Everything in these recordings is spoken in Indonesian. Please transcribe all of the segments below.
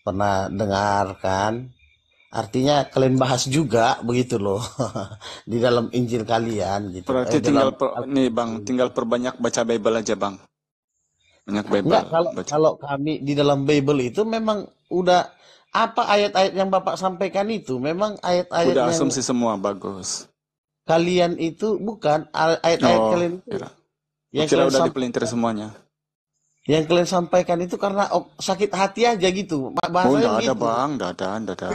pernah dengar kan? Artinya kalian bahas juga begitu loh di dalam Injil kalian gitu. Berarti Dalam nih Bang, tinggal perbanyak baca Bible aja Bang. Banyak enggak, Bible kalau baca. kalau kami di dalam Bible itu memang udah apa ayat-ayat yang Bapak sampaikan itu memang ayat-ayat Udah yang asumsi semua, bagus. kalian itu bukan ayat-ayat Oh, kalian itu kira. yang Kira kalian udah dipelintir sampaikan semuanya. itu karena sakit hati aja gitu. Oh, Bahasanya enggak ada begitu. Bang, enggak ada.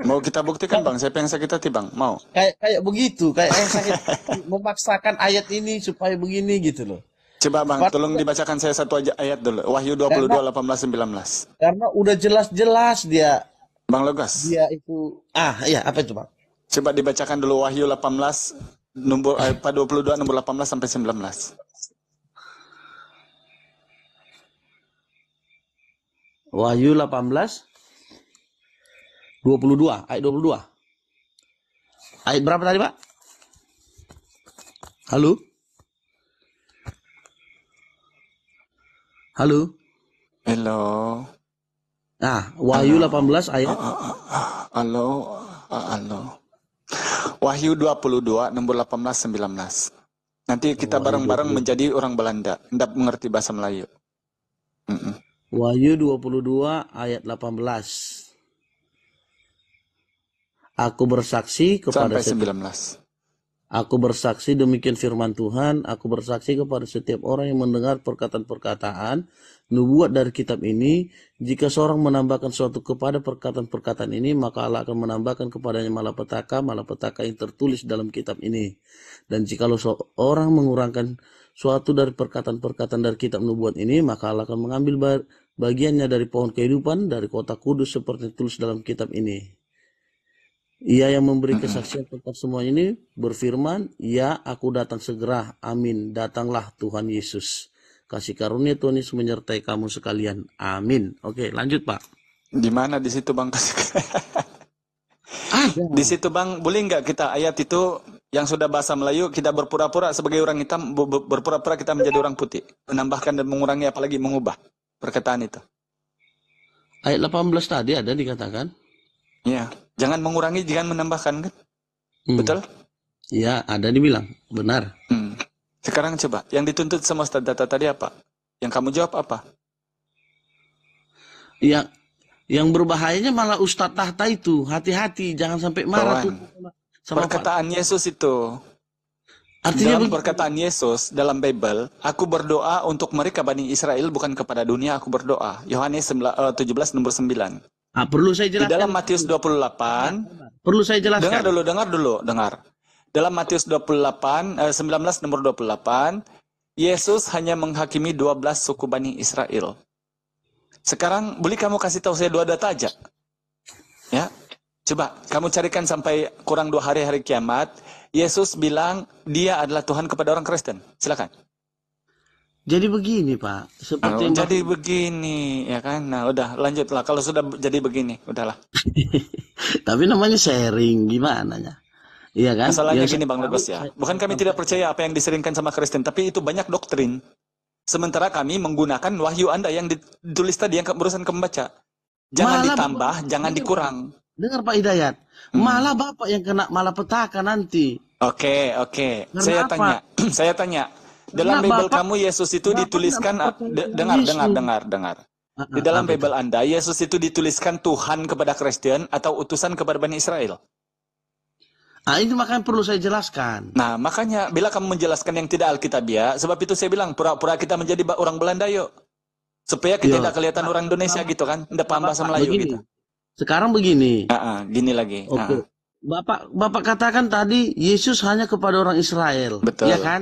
Mau kita buktikan Bang, siapa yang sakit hati Bang? Mau? Kayak kayak begitu, kayak yang sakit hati memaksakan ayat ini supaya begini gitu loh. Coba Bang, tolong Padahal dibacakan saya satu aja ayat dulu. Wahyu karena 22, 18, 19. karena udah jelas-jelas dia Bang Logas, dia itu ya apa itu Bang? coba dibacakan dulu Wahyu 18, nomor 22, nomor 18 sampai 19. Wahyu 18 22 ayat 22. Ayat berapa tadi Pak? Halo? Halo? Halo. Wahyu Halo. 18 ayat Halo. Halo. Wahyu 22, nomor 18, 19. Nanti kita Wahyu bareng-bareng 20. menjadi orang Belanda. Tidak mengerti bahasa Melayu. Wahyu 22 ayat 18. Aku bersaksi kepada Sampai 19. Aku bersaksi demikian firman Tuhan, aku bersaksi kepada setiap orang yang mendengar perkataan-perkataan nubuat dari kitab ini, jika seorang menambahkan suatu kepada perkataan-perkataan ini, maka Allah akan menambahkan kepadanya malapetaka yang tertulis dalam kitab ini. Dan jikalau seorang mengurangkan suatu dari perkataan-perkataan dari kitab nubuat ini, maka Allah akan mengambil bagiannya dari pohon kehidupan, dari kota kudus seperti tulis dalam kitab ini. Ia yang memberi kesaksian tentang semua ini berfirman, ya aku datang segera, amin, datanglah Tuhan Yesus. Kasih karunia Tuhan Yesus menyertai kamu sekalian, amin. Oke, lanjut Pak. Di mana di situ Bang? Di situ Bang, boleh nggak kita ayat itu yang sudah bahasa Melayu, kita berpura-pura sebagai orang hitam, berpura-pura kita menjadi orang putih. Menambahkan dan mengurangi apalagi mengubah perkataan itu. Ayat 18 tadi ada dikatakan. Iya, jangan mengurangi, jangan menambahkan kan? Betul? Iya, ada dibilang, benar. Sekarang coba, yang dituntut sama Ustaz Data tadi apa? Yang kamu jawab apa? Yang berbahayanya malah Ustadz Tahta itu, hati-hati, jangan sampai marah tuh. Sama perkataan Yesus itu. Artinya dalam perkataan Yesus dalam Bible, aku berdoa untuk mereka Bani Israel, bukan kepada dunia aku berdoa. Yohanes 17 nomor 9. Perlu saya jelaskan. Di dalam Matius 28, perlu saya jelaskan. Dengar dulu. Dalam Matius 19 nomor 28, Yesus hanya menghakimi 12 suku Bani Israel. Sekarang boleh kamu kasih tahu saya 2 data aja. Ya. Coba kamu carikan sampai kurang 2 hari kiamat, Yesus bilang dia adalah Tuhan kepada orang Kristen. Silakan. Jadi begini Pak, seperti jadi begini, ya kan? Nah, udah lanjutlah. Kalau sudah jadi begini, udahlah. Tapi namanya sharing, gimana ya? Iya kan? Masalahnya gini Bang Logos ya. Bukan kami tidak percaya apa yang diseringkan sama Kristen, tapi itu banyak doktrin. Sementara kami menggunakan wahyu Anda yang ditulis tadi yang barusan kamu baca. Jangan ditambah, jangan dikurang. Dengar Pak Hidayat, malah Bapak yang kena malapetaka nanti. Oke. Saya tanya. Dalam Bible kamu Yesus itu dituliskan, dengar. Di dalam Bible Anda, Yesus itu dituliskan Tuhan kepada Kristen atau utusan kepada Bani Israel? Itu makanya perlu saya jelaskan. Nah, makanya bila kamu menjelaskan yang tidak Alkitabiah, sebab itu saya bilang pura-pura kita menjadi orang Belanda yuk. Supaya kita tidak kelihatan orang Indonesia gitu kan, tidak paham bahasa Melayu gitu. Sekarang begini. Gini lagi. Oke. Bapak katakan tadi Yesus hanya kepada orang Israel. Betul. Iya kan?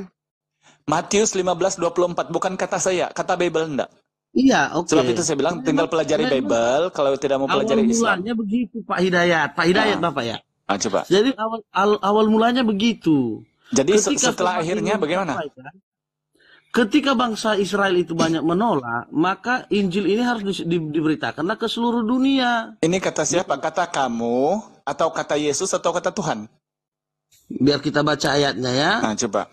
Matius 15:24 bukan kata saya, kata Bible enggak. Iya, oke. Sebab itu saya bilang tinggal pelajari Bible kalau tidak mau pelajari Islam. Awal mulanya begitu Pak Hidayat. Pak Hidayat Bapak ya. Coba. Jadi awal mulanya begitu. Jadi setelah akhirnya bagaimana? Ketika bangsa Israel itu banyak menolak, maka Injil ini harus diberitakanlah ke seluruh dunia. Ini kata siapa? Kata kamu atau kata Yesus atau kata Tuhan? Biar kita baca ayatnya ya. Coba.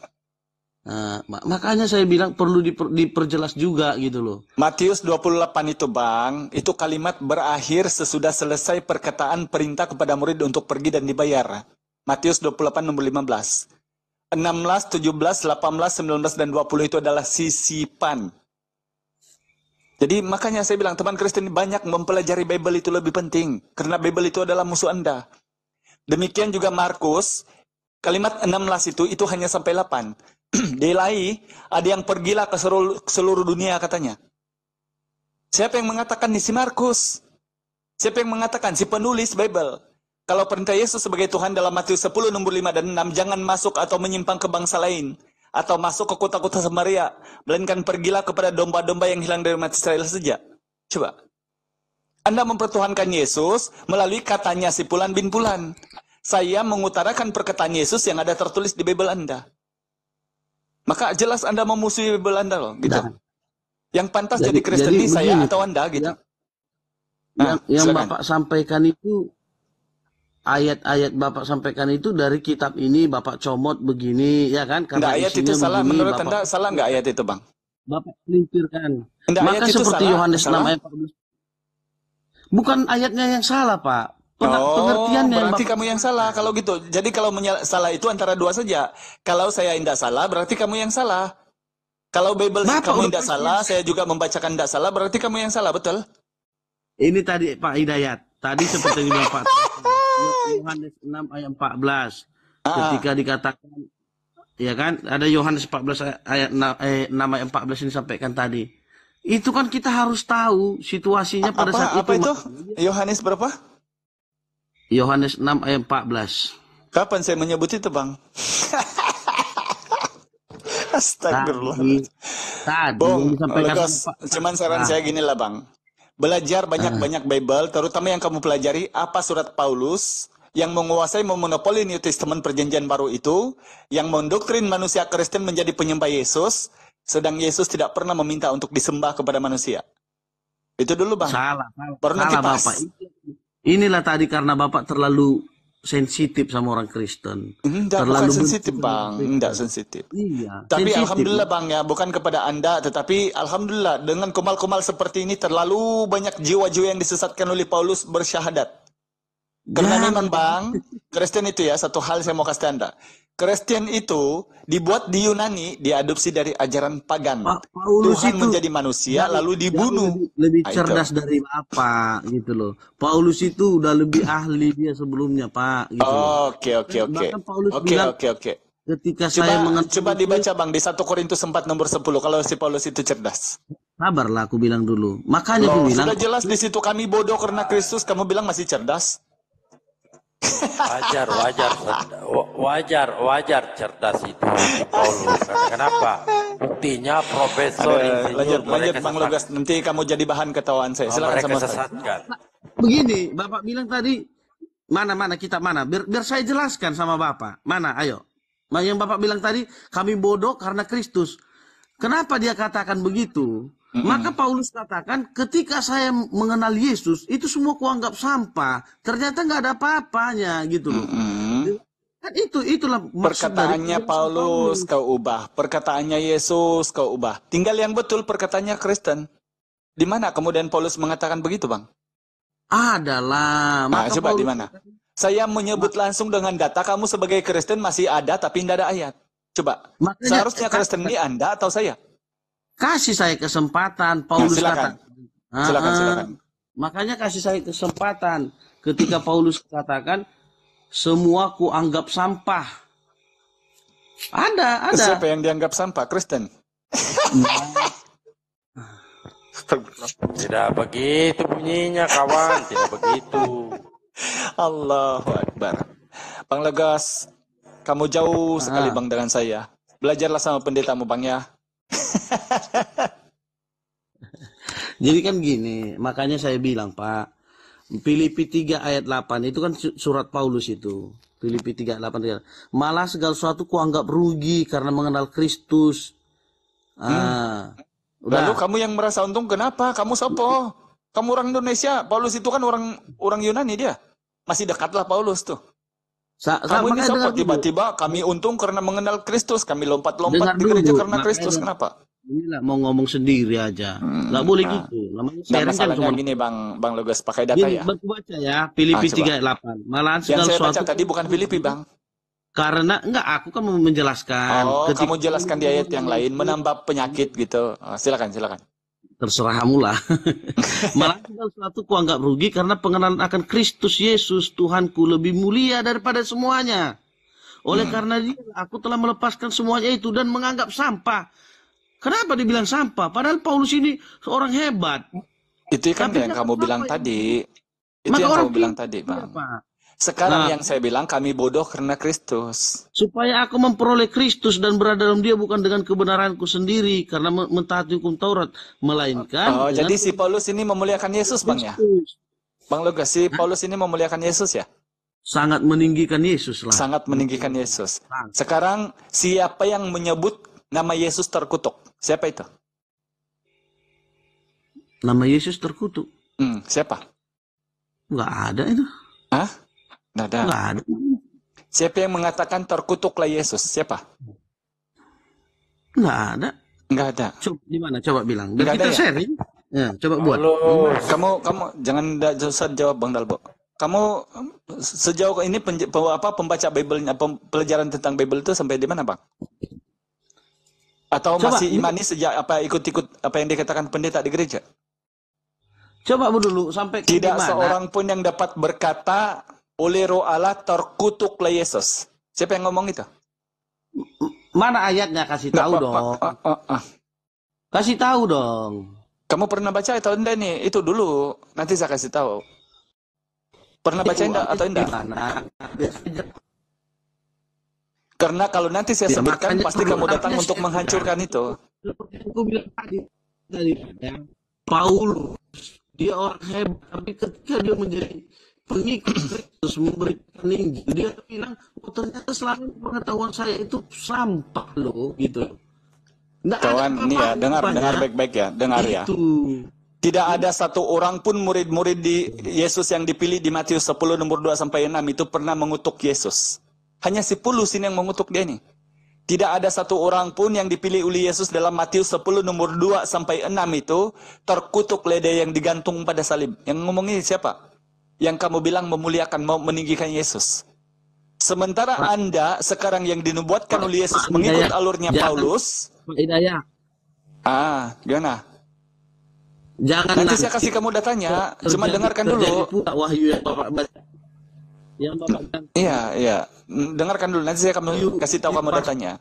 Makanya saya bilang perlu diperjelas juga gitu loh. Matius 28 itu Bang, itu kalimat berakhir sesudah selesai perkataan perintah kepada murid untuk pergi dan dibayar. Matius 28 nomor 15. 16, 17, 18, 19, dan 20 itu adalah sisipan. Jadi makanya saya bilang teman Kristen banyak mempelajari Bible itu lebih penting. Karena Bible itu adalah musuh Anda. Demikian juga Markus, kalimat 16 itu hanya sampai 8. Delai, ada yang pergilah ke seluruh dunia katanya. Siapa yang mengatakan si Markus? Siapa yang mengatakan? Si penulis Bible. Kalau perintah Yesus sebagai Tuhan dalam Matius 10 nomor 5 dan 6, jangan masuk atau menyimpang ke bangsa lain. Atau masuk ke kota-kota Samaria. Melainkan pergilah kepada domba-domba yang hilang dari umat Israel saja. Coba. Anda mempertuhankan Yesus melalui katanya si Pulan bin Pulan. Saya mengutarakan perkataan Yesus yang ada tertulis di Bible Anda. Maka jelas Anda memusuhi Bible Anda loh, gitu. Nah, Yang pantas jadi Kristen ini saya begini, atau Anda, gitu. Yang Bapak sampaikan itu, ayat-ayat Bapak sampaikan itu dari kitab ini, Bapak comot begini, ya kan? Karena ayat itu salah, begini, menurut Bapak, Anda salah nggak ayat itu, Bang? Bapak pelintirkan. Maka ayat seperti salah, Yohanes 6 ayat 14. Bukan ayatnya yang salah, Pak. Pengertiannya berarti kamu yang salah kalau gitu. Jadi kalau salah itu antara dua saja. Kalau saya tidak salah, berarti kamu yang salah. Kalau Bible kamu tidak salah, saya juga membacakan tidak salah, berarti kamu yang salah, betul? Ini tadi Pak Hidayat. Tadi seperti yang Bapak Yohanes 6 ayat 14. Ketika dikatakan, ya kan, ada Yohanes 14 ayat 6 ayat 14 ini sampaikan tadi. Itu kan kita harus tahu situasinya pada saat itu. Apa itu? Yohanes berapa? Yohanes 6 ayat 14. Kapan saya menyebut itu, Bang? Astagfirullah. Bung, cuman saran saya gini lah, Bang. Belajar banyak-banyak Bible, terutama yang kamu pelajari, apa surat Paulus yang menguasai memonopoli New Testament perjanjian baru itu, yang mendoktrin manusia Kristen menjadi penyembah Yesus, sedang Yesus tidak pernah meminta untuk disembah kepada manusia. Itu dulu, Bang. Salah nanti pas. Bapak. Inilah tadi karena Bapak terlalu sensitif sama orang Kristen. Terlalu sensitif, Bang. Enggak sensitif. Iya. Tapi sensitif, alhamdulillah, Bang, ya, bukan kepada Anda, tetapi alhamdulillah dengan kumal-kumal seperti ini terlalu banyak jiwa-jiwa yang disesatkan oleh Paulus bersyahadat. Karena memang, Bang, Kristen itu ya, satu hal saya mau kasih Anda. Kristen itu dibuat di Yunani, diadopsi dari ajaran pagan. Tuhan menjadi manusia lalu dibunuh. Lebih cerdas dari apa gitu loh. Paulus itu udah lebih ahli dia sebelumnya, Pak. Gitu Oke. Ketika saya coba dibaca, Bang, di 1 Korintus 4 nomor 10 kalau si Paulus itu cerdas. Sabarlah, aku bilang dulu. Makanya aku bilang. Sudah jelas di situ kami bodoh karena Kristus, kamu bilang masih cerdas. Wajar cerdas itu Paulus. Kenapa? Buktinya profesor insinyur lanjut Bang Lugas, nanti kamu jadi bahan ketawaan saya. Silakan sama saya. Begini, Bapak bilang tadi mana kitab mana? Biar saya jelaskan sama Bapak. Mana? Ayo. Yang Bapak bilang tadi kami bodoh karena Kristus. Kenapa dia katakan begitu? Maka Paulus katakan, ketika saya mengenal Yesus, itu semua kuanggap sampah. Ternyata nggak ada apa-apanya, gitu loh. Kan itulah maksud perkataannya Paulus kau ubah, perkataannya Yesus kau ubah. Tinggal yang betul perkataannya Kristen. Di mana kemudian Paulus mengatakan begitu, Bang? Adalah. Coba di mana? Saya menyebut langsung dengan data, kamu sebagai Kristen masih ada, tapi tidak ada ayat. Coba. Seharusnya Kristen ini Anda atau saya? Kasih saya kesempatan, Paulus silakan. Silakan. Makanya kasih saya kesempatan. Ketika Paulus katakan, semua ku anggap sampah. Ada. Siapa yang dianggap sampah? Kristen. Tidak begitu bunyinya, kawan. Tidak begitu. Allahu Akbar. Bang Legas, kamu jauh sekali, Bang, dengan saya. Belajarlah sama pendetamu, Bang, ya. Jadi kan gini, makanya saya bilang, Pak, Filipi 3 ayat 8 itu kan surat Paulus itu. Filipi 3 ayat 8. Malah segala sesuatu kuanggap rugi karena mengenal Kristus. Lalu kamu yang merasa untung kenapa? Kamu sopo? Kamu orang Indonesia. Paulus itu kan orang Yunani dia. Masih dekatlah Paulus tuh. Kamu ini makanya siapa? dengar dulu. Tiba-tiba kami untung karena mengenal Kristus. Kami lompat-lompat Dengar di gereja dulu. karena Kristus. Makanya Kenapa? inilah mau ngomong sendiri aja. Nggak boleh Nah, gitu. Namanya nggak sharing kan masalahnya cuma gini Bang Logos, pakai data gini. ya. Baca baca ya. Filipi Coba. 3:8. Malahan Yang segala saya baca sesuatu tadi bukan Filipi, Bang. karena enggak, aku kan mau menjelaskan. Oh, Ketika kamu jelaskan di ayat yang lain, menambah penyakit gitu. Silakan. terserah kamu lah. Malah segala sesuatu kuanggap rugi karena pengenalan akan Kristus Yesus Tuhanku lebih mulia daripada semuanya. Oleh karena dia, aku telah melepaskan semuanya itu dan menganggap sampah. Kenapa dibilang sampah? Padahal Paulus ini seorang hebat. Itu kan Tapi yang dia kamu bilang sampah tadi. Itu Maka yang orang kamu bilang pintar tadi, dia, Bang. Pak. Sekarang Nah, yang saya bilang kami bodoh karena Kristus. supaya aku memperoleh Kristus dan berada dalam dia bukan dengan kebenaranku sendiri karena mentaati hukum Taurat, melainkan Oh, dengan jadi si Paulus ini memuliakan Yesus, Bang ya? Kristus. Bang Logos, si Paulus ini memuliakan Yesus ya? Sangat meninggikan Yesus lah. Sangat meninggikan Yesus. Sekarang siapa yang menyebut nama Yesus terkutuk? Siapa itu? Nama Yesus terkutuk. Siapa? Nggak ada itu. Hah? Nggak ada. Nggak ada. Siapa yang mengatakan terkutuklah Yesus? Siapa? Nggak ada. Nggak ada. Coba di mana? Coba bilang. Biar Nggak kita ada ya? sharing. Ya, coba buat. Kamu jangan susah jawab, Bang Dalbo. Kamu sejauh ini pembaca Bible-nya, pelajaran tentang Bible itu sampai di mana, Bang? Atau Coba, masih imani sejak ikut-ikut apa yang dikatakan pendeta di gereja? Coba dulu sampai ke Tidak mana? seorang pun yang dapat berkata oleh Roh Allah terkutuklah Yesus. Siapa yang ngomong itu? Mana ayatnya? Kasih tahu dong. Kasih tahu dong. Kamu pernah baca atau enggak nih? Itu dulu. Nanti saya kasih tahu. Pernah baca enggak atau enggak? Karena kalau nanti saya sebutkan, pasti kamu datang untuk menghancurkan itu. Aku bilang tadi ya, Paulus dia orang hebat, tapi ketika dia menjadi pengikut Kristus memberikan Injil, dia bilang, oh, ternyata selama pengetahuan saya itu sampah loh, gitu. Kawan, ini ya, dengar baik-baik ya, dengar ya. Tidak ada satu orang pun murid-murid di Yesus yang dipilih di Matius 10 nomor 2 sampai 6 itu pernah mengutuk Yesus. Hanya si Paulus ini yang mengutuk dia nih. Tidak ada satu orang pun yang dipilih oleh Yesus dalam Matius 10 nomor 2 sampai 6 itu terkutuk dia yang digantung pada salib. Yang ngomong ini siapa? Yang kamu bilang memuliakan, mau meninggikan Yesus. Sementara Anda sekarang yang dinubuatkan oleh Yesus mengikut alurnya Paulus. Hidayah. Gimana? Jangan nanti saya kasih kamu datanya, cuma dengarkan dulu. Wahyu yang Bapak baca. Yang Bapak Iya. Dengarkan dulu, nanti saya kasih tahu kamu datanya.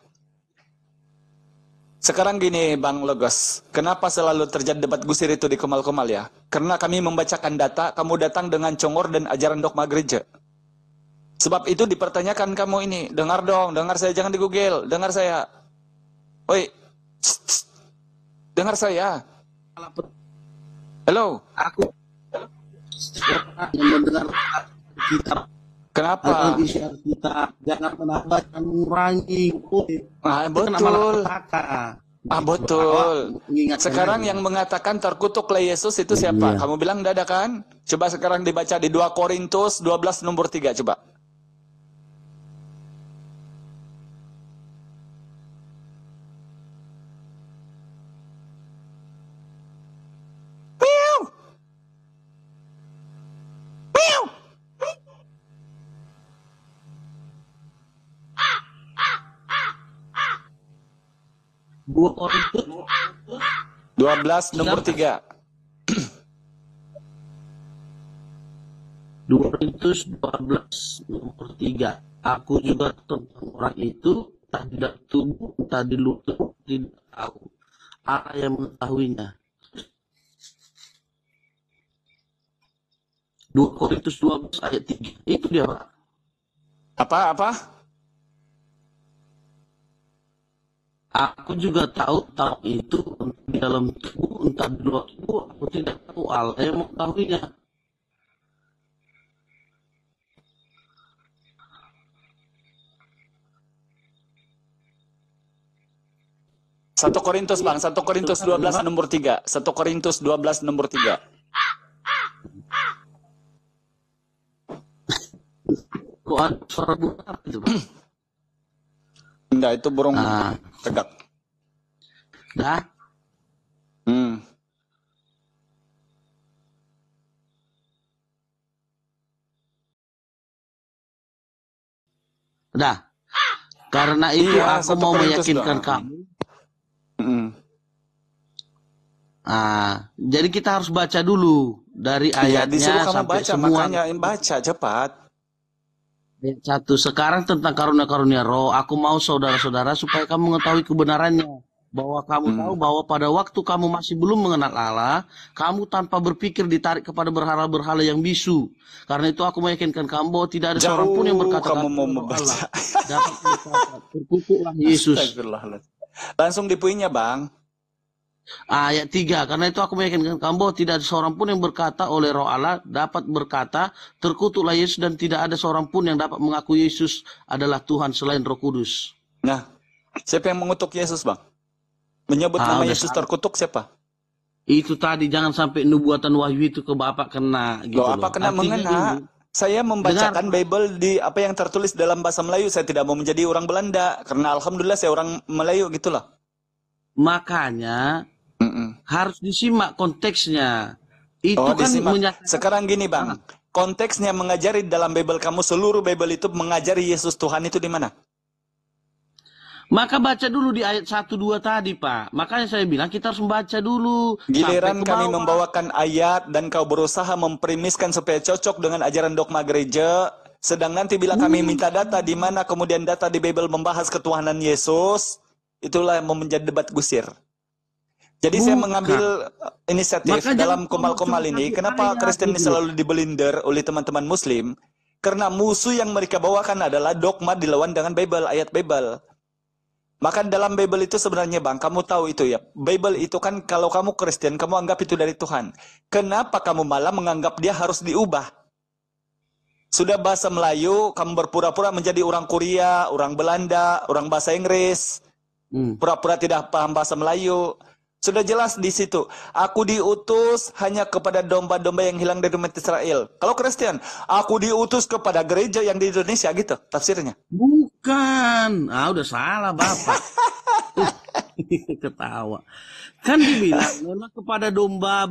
Sekarang gini, Bang Logos, kenapa selalu terjadi debat gusir itu di Komal-Komal ya? Karena kami membacakan data, kamu datang dengan congor dan ajaran dogma gereja. Sebab itu dipertanyakan kamu ini, dengar dong, dengar saya, jangan di Google, dengar saya. Oi, dengar saya. Halo. Aku yang mendengar kitab. Kenapa? Isi Alkitab, jangan menambah, jangan mengurangi. Betul. Betul. Sekarang yang mengatakan terkutuklah Yesus itu siapa? Kamu bilang tidak ada kan? Coba sekarang dibaca di 2 Korintus 12 nomor 3 coba. Dua Korintus 12 nomor 3. 2 Korintus 12 nomor 3. Aku juga tentang orang itu tidak tubuh, tak dilutut, tidak tahu. Allah yang mengetahuinya. 2 Korintus 12 ayat 3. Itu dia, Pak. Apa? Aku juga tahu itu di dalam tubuh, entah di luar tubuh, aku tidak tahu. Allah yang mengetahuinya. Satu Korintus, Bang. 1 Korintus 12 nomor 3. 1 Korintus 12 nomor 3. Kok ada suara burung apa itu, Pak? Enggak, itu burung Ah, tegak. dah. Hmm. Dah. Karena itu Iya, aku 1 mau Korintus meyakinkan doang. kamu. Mm. Jadi kita harus baca dulu dari Iya, disuruh ayatnya kamu sampai baca, semua. makanya baca cepat. Ayat 1 sekarang tentang karunia-karunia roh. Aku mau saudara-saudara supaya kamu mengetahui kebenarannya. Bahwa kamu tahu bahwa pada waktu kamu masih belum mengenal Allah, kamu tanpa berpikir ditarik kepada berhala-berhala yang bisu. Karena itu aku meyakinkan kamu bahwa tidak ada seorang pun yang Jauh berkata kamu mau roh Allah. membaca. Dapat berkata, terkutuklah Yesus. Astagfirullahaladzim. Langsung di poinnya, Bang. Ayat 3, karena itu aku meyakinkan kamu bahwa tidak ada seorang pun yang berkata oleh roh Allah dapat berkata, terkutuklah Yesus, dan tidak ada seorang pun yang dapat mengaku Yesus adalah Tuhan selain Roh Kudus. Nah, siapa yang mengutuk Yesus, Bang? Menyebut nama Udah Yesus salah. terkutuk siapa? Itu tadi, jangan sampai nubuatan wahyu itu ke Bapak kena gitu Loh, loh. apa kena Artinya mengena? gini, Saya membacakan dengar, Bible di apa yang tertulis dalam bahasa Melayu. Saya tidak mau menjadi orang Belanda. Karena Alhamdulillah saya orang Melayu gitu loh. makanya Mm-mm. harus disimak konteksnya. Itu Oh, kan disimak. menyatakan, Sekarang gini, Bang. Konteksnya mengajari dalam Bible kamu, seluruh Bible itu mengajari Yesus Tuhan itu di mana? maka baca dulu di ayat 1-2 tadi, Pak. Makanya saya bilang kita harus membaca dulu Giliran sampai ke kami bawah. membawakan ayat dan kau berusaha memprimiskan supaya cocok dengan ajaran dogma gereja. Sedang nanti bila kami minta data di mana kemudian data di Bible membahas ketuhanan Yesus, itulah yang menjadi debat gusir. Jadi saya Bukan. mengambil inisiatif Maka dalam jangan komal-komal cuma ini. satu Kenapa ayat Kristen ini gitu loh. selalu dibelinder oleh teman-teman Muslim? Karena musuh yang mereka bawakan adalah dogma dilawan dengan Bible, ayat Bible. Maka dalam Bible itu sebenarnya, Bang, kamu tahu itu ya. Bible itu kan kalau kamu Kristen, kamu anggap itu dari Tuhan. Kenapa kamu malah menganggap dia harus diubah? Sudah bahasa Melayu, kamu berpura-pura menjadi orang Korea, orang Belanda, orang bahasa Inggris. Pura-pura tidak paham bahasa Melayu. Sudah jelas di situ. Aku diutus hanya kepada domba-domba yang hilang dari umat Israel. Kalau Kristen, aku diutus kepada gereja yang di Indonesia gitu tafsirnya. Bukan. Udah salah, Bapak. Ketawa. Kan dibilang memang kepada domba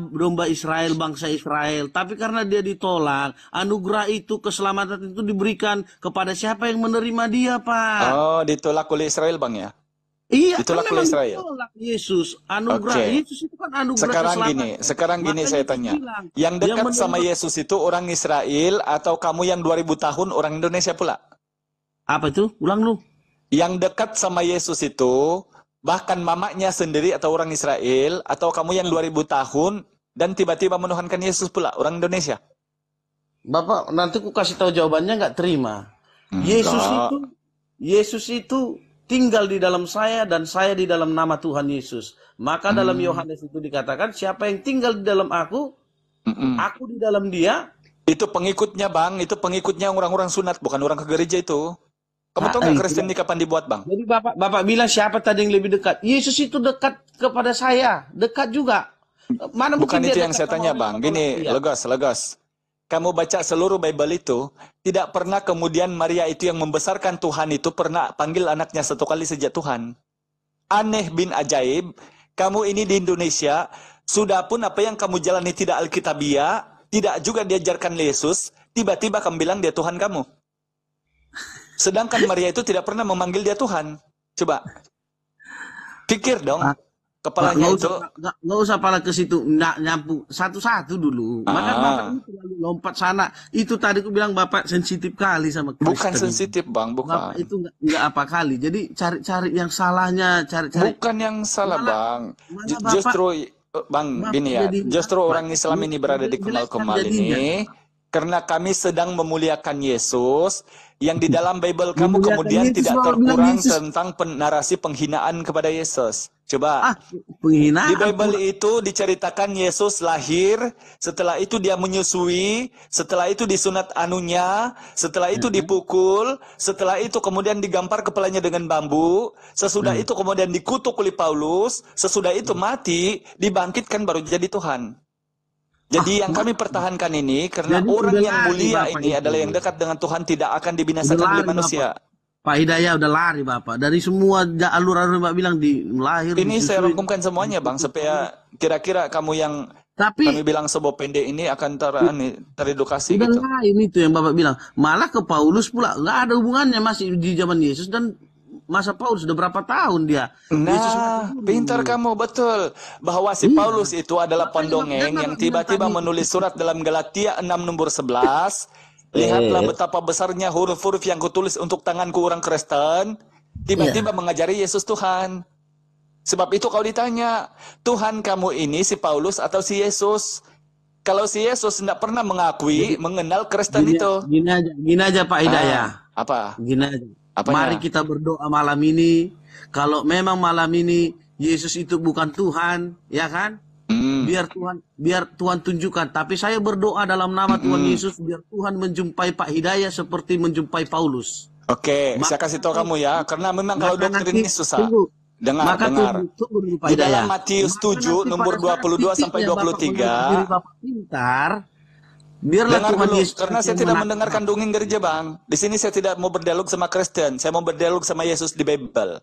Israel, bangsa Israel. Tapi karena dia ditolak, anugerah itu, keselamatan itu diberikan kepada siapa yang menerima dia, Pak. Oh, ditolak oleh Israel, Bang ya? Iya, Ditolak kan oleh memang Israel. ditolak Yesus. Anugerah Oke. Yesus itu kan anugerah Sekarang keselamatan. gini Makanya saya dia tanya. bilang, Yang dia dekat sama menerima Yesus itu orang Israel atau kamu yang 2000 tahun orang Indonesia pula? apa itu? Ulang lu. Yang dekat sama Yesus itu bahkan mamanya sendiri atau orang Israel atau kamu yang 2000 tahun dan tiba-tiba menuhankan Yesus pula orang Indonesia? Bapak, nanti ku kasih tahu jawabannya nggak terima. Enggak. Yesus itu tinggal di dalam saya dan saya di dalam nama Tuhan Yesus. Maka dalam Yohanes itu dikatakan, siapa yang tinggal di dalam aku di dalam dia. Itu pengikutnya, Bang. Itu pengikutnya orang-orang sunat, bukan orang ke gereja itu. Kamu tahu nggak Kristen ini kapan dibuat, Bang? Jadi Bapak bilang siapa tadi yang lebih dekat? Yesus itu dekat kepada saya, dekat juga. Mana Bukan mungkin itu dia yang dekat saya sama tanya, orang Bang. yang Gini, menolak dia? legos. Kamu baca seluruh Bible itu, tidak pernah kemudian Maria itu yang membesarkan Tuhan itu pernah panggil anaknya satu kali sejak Tuhan. Aneh bin ajaib, kamu ini di Indonesia, sudah pun apa yang kamu jalani tidak alkitabiah, tidak juga diajarkan Yesus, tiba-tiba kamu bilang dia Tuhan kamu. Sedangkan Maria itu tidak pernah memanggil dia Tuhan. Coba, pikir dong. Kepalanya itu nggak usah pala ke situ, nyampu satu-satu dulu. Maka Bapak ini terlalu lompat sana. Itu tadi aku bilang Bapak sensitif kali sama Kristen. bukan sensitif, Bang, bukan. Bapak itu nggak apa kali. Jadi cari-cari yang salahnya, cari-cari. Bukan yang salah, Bang. Bapak- Justru, Bang, Bapak gini ya. jadi- Justru Bapak- orang Islam ini berada di kemal-kemal jelaskan jadinya. ini karena kami sedang memuliakan Yesus yang di dalam Bible kamu Memuliakan kemudian Yesus, tidak Bapak bilang terkurang Yesus. tentang narasi penghinaan kepada Yesus. Coba. Penghinaan. Di Bible itu diceritakan Yesus lahir, setelah itu dia menyusui, setelah itu disunat anunya, setelah itu dipukul, setelah itu kemudian digampar kepalanya dengan bambu, sesudah itu kemudian dikutuk oleh Paulus, sesudah itu mati, dibangkitkan baru jadi Tuhan. Jadi yang kami pertahankan ini karena Jadi orang udah yang lari mulia Bapak ini itu. adalah yang dekat dengan Tuhan tidak akan Udah dibinasakan oleh lari manusia. Pak Hidayah udah lari Bapak. Dari semua alur-alur Bapak bilang di lahir Ini saya disusui. rangkumkan semuanya Bang supaya kira-kira kamu yang kami Tapi bilang sebuah pendek ini akan teredukasi udah gitu. lain itu yang Bapak bilang. Malah ke Paulus pula nggak ada hubungannya masih di zaman Yesus dan masa Paulus sudah berapa tahun dia. Yesus Nah, mati pintar dulu. kamu betul bahwa si Iya. Paulus itu adalah Makanya Bapak pendongeng jangan yang Bapak bilang tiba-tiba kami menulis surat dalam Galatia 6 nomor 11. Lihatlah betapa besarnya huruf-huruf yang kutulis untuk tanganku orang Kristen. Tiba-tiba mengajari Yesus Tuhan. Sebab itu kau ditanya, Tuhan kamu ini si Paulus atau si Yesus? Kalau si Yesus tidak pernah mengakui, mengenal Kristen itu. Gini aja Pak Hidayah. Apa? Gini aja. Apanya? Mari kita berdoa malam ini. Kalau memang malam ini Yesus itu bukan Tuhan, ya kan? Biar Tuhan tunjukkan. Tapi saya berdoa dalam nama Tuhan Yesus biar Tuhan menjumpai Pak Hidayah seperti menjumpai Paulus. Oke, saya kasih tahu kamu ya, karena memang kalau doktrin ini susah. Tunggu. Dengar. Tunggu dulu Pak Di Hidayah. dalam Matius 7 nomor 22 sampai 23. Bapak pintar. Biarlah Dengar Tuhan dulu, Yesus karena saya yang tidak menakar. mendengarkan dongeng gereja, Bang. Di sini saya tidak mau berdialog sama Kristen, saya mau berdialog sama Yesus di Bible.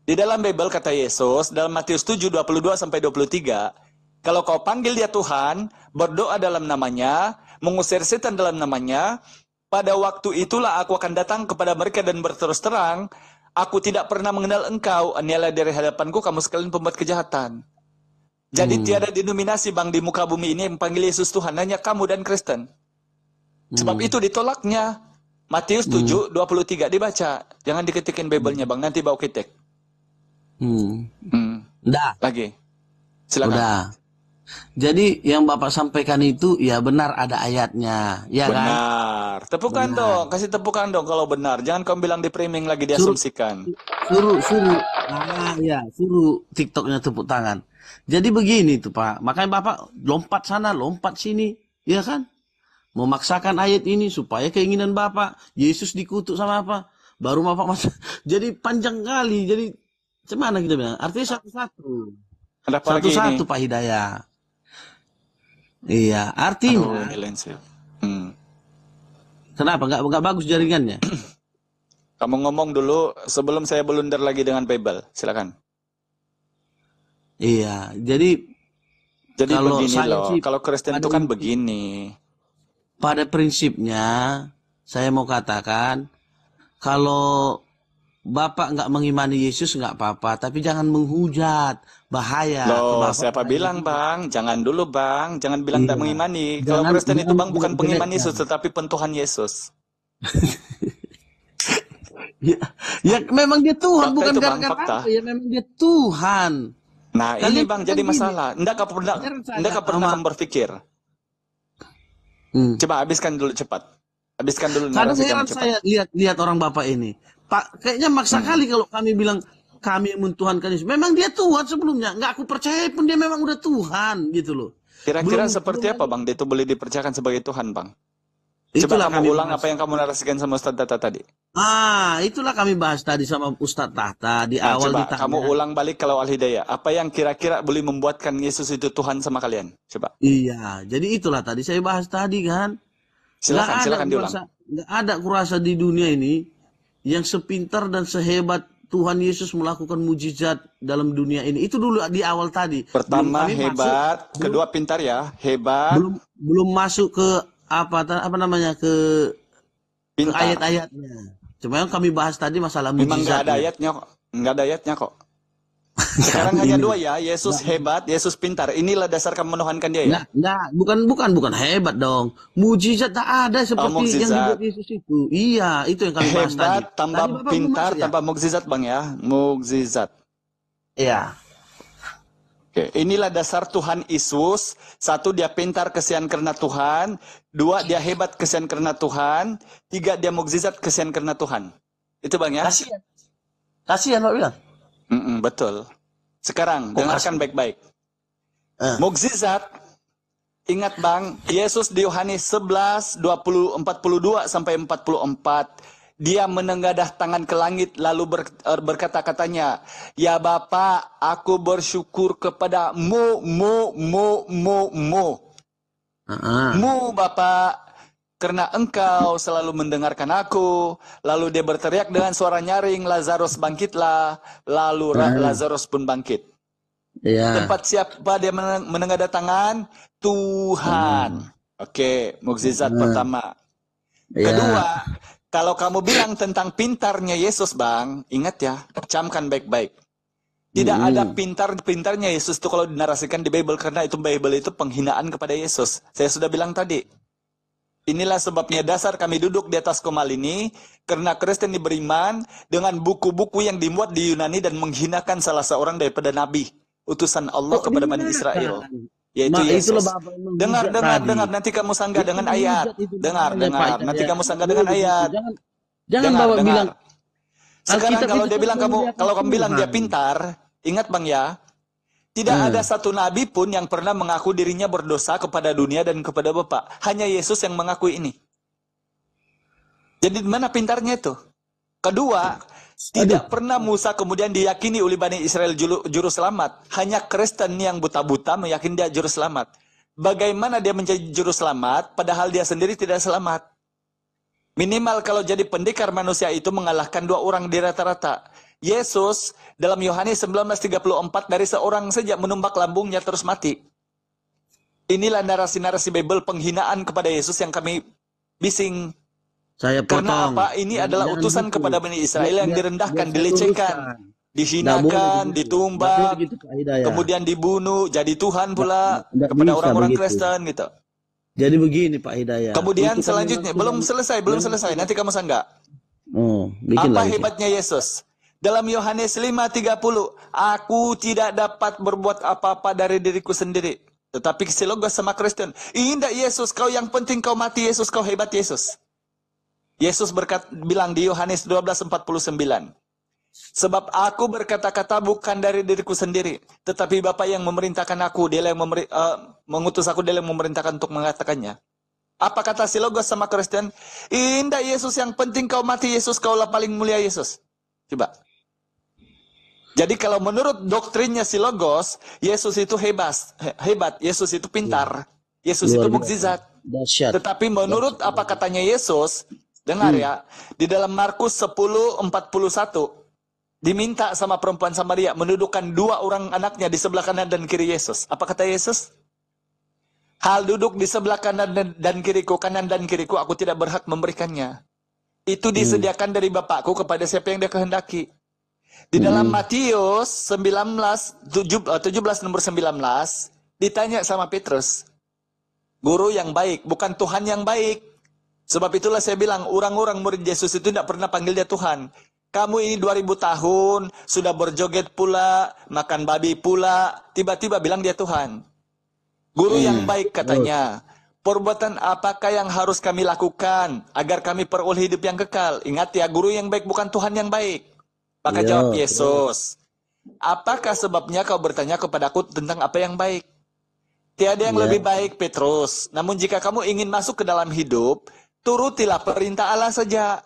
Di dalam Bible kata Yesus, dalam Matius 7, 22 sampai 23, kalau kau panggil dia Tuhan, berdoa dalam namanya, mengusir setan dalam namanya, pada waktu itulah aku akan datang kepada mereka dan berterus terang, aku tidak pernah mengenal engkau, anialah dari hadapanku kamu sekalian pembuat kejahatan. Jadi tiada denominasi Bang di muka bumi ini yang panggil Yesus Tuhan, hanya kamu dan Kristen. Sebab itu ditolaknya. Matius 7, 23 dibaca. Jangan diketikin Bible-nya Bang, nanti bawa ketik. Udah. Lagi. Silakan. Udah. Jadi yang Bapak sampaikan itu ya benar ada ayatnya, ya kan? Benar. Tepukan dong, kasih tepukan dong kalau benar. Jangan kamu bilang di framing lagi diasumsikan. Suruh. Suruh TikToknya tepuk tangan. Jadi begini tuh Pak, makanya Bapak lompat sana, lompat sini, ya kan? Memaksakan ayat ini supaya keinginan Bapak, Yesus dikutuk sama apa? Baru Bapak masuk. Jadi panjang kali, jadi gimana kita bilang? Artinya satu-satu. Ada apa lagi ini? Satu-satu Pak Hidayah. Iya, artinya. Kenapa? Nggak bagus jaringannya? Kamu ngomong dulu sebelum saya blunder lagi dengan Bible. Silakan. Iya, jadi kalau begini saya loh, sih kalau Kristen itu kan begini. pada prinsipnya saya mau katakan kalau Bapak nggak mengimani Yesus nggak apa-apa, tapi jangan menghujat, bahaya. Loh, siapa bilang Bang? Jangan dulu Bang, jangan bilang tak mengimani. Kalau Kristen itu Bang bukan pengiman Yesus, tetapi pentuhan Yesus. ya memang dia Tuhan, Fakta bukan itu, Bang, gara-gara fakta. apa, ya memang dia Tuhan. Nah, Kalian ini Bang jadi begini. masalah. Enggak pernah kamu berpikir. Coba habiskan dulu cepat. Habiskan dulu Kadang narasi heran kamu cepat. saya lihat orang Bapak ini. Pak, kayaknya maksa kali kalau kami bilang kami mentuhankan Yesus. Memang dia Tuhan sebelumnya. Nggak aku percaya pun dia memang udah Tuhan gitu loh. Kira-kira seperti apa Bang? Dia itu boleh dipercayakan sebagai Tuhan Bang? Coba Itulah kamu kami ulang bahas. apa yang kamu narasikan sama Ustadz Tata tadi. Itulah kami bahas tadi sama Ustadz Tahta di Nah, awal coba ditanya. kamu ulang balik kalau Al-Hidayah. Apa yang kira-kira boleh membuatkan Yesus itu Tuhan sama kalian? Coba. Iya, jadi itulah tadi saya bahas tadi kan. Silakan diulang. Nggak ada kurasa di dunia ini yang sepintar dan sehebat Tuhan Yesus melakukan mujizat dalam dunia ini. Itu dulu di awal tadi. Pertama hebat, kedua pintar ya, hebat. Belum masuk ke apa namanya ke ayat-ayatnya. Cuma yang kami bahas tadi masalah mujizat. Memang nggak ada ayatnya kok. Nggak ada ayatnya kok. Sekarang hanya dua ya, Yesus hebat, Yesus pintar. Inilah dasar kamu menuhankan dia ya? Bukan hebat dong. Mujizat tak ada seperti yang dibuat Yesus itu. Iya, itu yang kami bahas tadi. Hebat, tambah pintar, tambah mukjizat Bang ya. Mukjizat. Iya. Oke, inilah dasar Tuhan Yesus. Satu, dia pintar kesian karena Tuhan. Dua, dia hebat kesian karena Tuhan. Tiga, dia mukjizat kesian karena Tuhan. Itu Bang ya? Kasihan Pak bilang. Betul. Sekarang, dengarkan baik-baik. Mukjizat, ingat Bang, Yesus di Yohanes 11, 42 sampai 44. Dia menengadah tangan ke langit lalu berkata-katanya, "Ya Bapa, aku bersyukur kepadamu, Ah, Mu Bapak, karena engkau selalu mendengarkan aku. Lalu dia berteriak dengan suara nyaring, Lazarus bangkitlah. Lalu Lazarus pun bangkit. ya, Tempat siapa dia menengadahtangan? Tuhan. Oke, mukjizat pertama. ya. Kedua, kalau kamu bilang tentang pintarnya Yesus, Bang, ingat ya, camkan baik-baik. Tidak ada pintar-pintarnya Yesus itu kalau dinarasikan di Bible, karena itu Bible itu penghinaan kepada Yesus. Saya sudah bilang tadi. Inilah sebabnya dasar kami duduk di atas komal ini, karena Kristen beriman dengan buku-buku yang dimuat di Yunani dan menghinakan salah seorang daripada nabi, utusan Allah Oh, kepada Bani Israel, dihinakan. yaitu Itulah Yesus. Bapak yang Dengar, menghujat dengar, tadi. dengar. Nanti kamu sanggah Itu dengan ayat. menghujat itu Dengar, namanya Pak dengar. Nanti Hidayat. kamu sanggah Nggak dengan boleh begitu. ayat. Jangan Dengar, Bapak bilang dengar. Sekarang Alkitab kalau itu dia kan bilang memuliakan kalau kamu bilang dia Tuhan. pintar, ingat Bang ya, tidak ada satu nabi pun yang pernah mengaku dirinya berdosa kepada dunia dan kepada Bapa. Hanya Yesus yang mengakui ini. Jadi mana pintarnya itu? Kedua, tidak pernah Musa kemudian diyakini oleh Bani Israel juru selamat. Hanya Kristen yang buta-buta meyakini dia juru selamat. Bagaimana dia menjadi juru selamat padahal dia sendiri tidak selamat? Minimal kalau jadi pendekar manusia itu mengalahkan 2 orang di rata-rata. Yesus dalam Yohanes 19:34 dari seorang saja menumpak lambungnya terus mati. Inilah narasi-narasi Bible penghinaan kepada Yesus yang kami bising. Saya Karena potong. apa? Ini adalah Jangan utusan gitu. kepada Bani Israel yang direndahkan, Saya dilecehkan, luruskan. Nggak boleh dihinakan, begitu. Nggak boleh ditumbak, gitu Pak Hidayat. kemudian dibunuh, jadi Tuhan Nggak, pula nggak kepada bisa orang-orang begitu. Kristen gitu. Jadi begini Pak Hidayat. Kemudian Itu kan selanjutnya, belum selesai. Nanti kamu sanggah. bikin Apa lagi. hebatnya Yesus? Dalam Yohanes 5:30, aku tidak dapat berbuat apa-apa dari diriku sendiri. Tetapi si Logos sama Kristen, indah Yesus, kau yang penting kau mati Yesus, kau hebat Yesus. Yesus bilang di Yohanes 12:49, sebab aku berkata-kata bukan dari diriku sendiri, tetapi Bapa yang memerintahkan aku, dia yang mengutus aku, dia yang memerintahkan untuk mengatakannya. Apa kata si Logos sama Kristen? Indah Yesus, yang penting kau mati Yesus, kaulah paling mulia Yesus. Coba. Jadi kalau menurut doktrinnya si Logos, Yesus itu hebat, Yesus itu pintar, Yesus itu Luar biasa. mukjizat. Dahsyat. Tetapi menurut apa katanya Yesus, dengar ya, di dalam Markus 10:41, diminta sama perempuan Samaria menundukkan 2 orang anaknya di sebelah kanan dan kiri Yesus. Apa kata Yesus? Hal duduk di sebelah kanan dan kiriku, aku tidak berhak memberikannya. Itu disediakan dari Bapakku kepada siapa yang dia kehendaki. Di dalam Matius 17 nomor 19, ditanya sama Petrus, guru yang baik, bukan Tuhan yang baik. Sebab itulah saya bilang, orang-orang murid Yesus itu tidak pernah panggil dia Tuhan. Kamu ini 2000 tahun, sudah berjoget pula, makan babi pula, tiba-tiba bilang dia Tuhan. Guru yang baik katanya, perbuatan apakah yang harus kami lakukan agar kami peroleh hidup yang kekal? Ingat ya, guru yang baik bukan Tuhan yang baik. Maka jawab Yesus, apakah sebabnya kau bertanya kepadaku tentang apa yang baik? Tiada yang lebih baik, Petrus. Namun jika kamu ingin masuk ke dalam hidup, turutilah perintah Allah saja.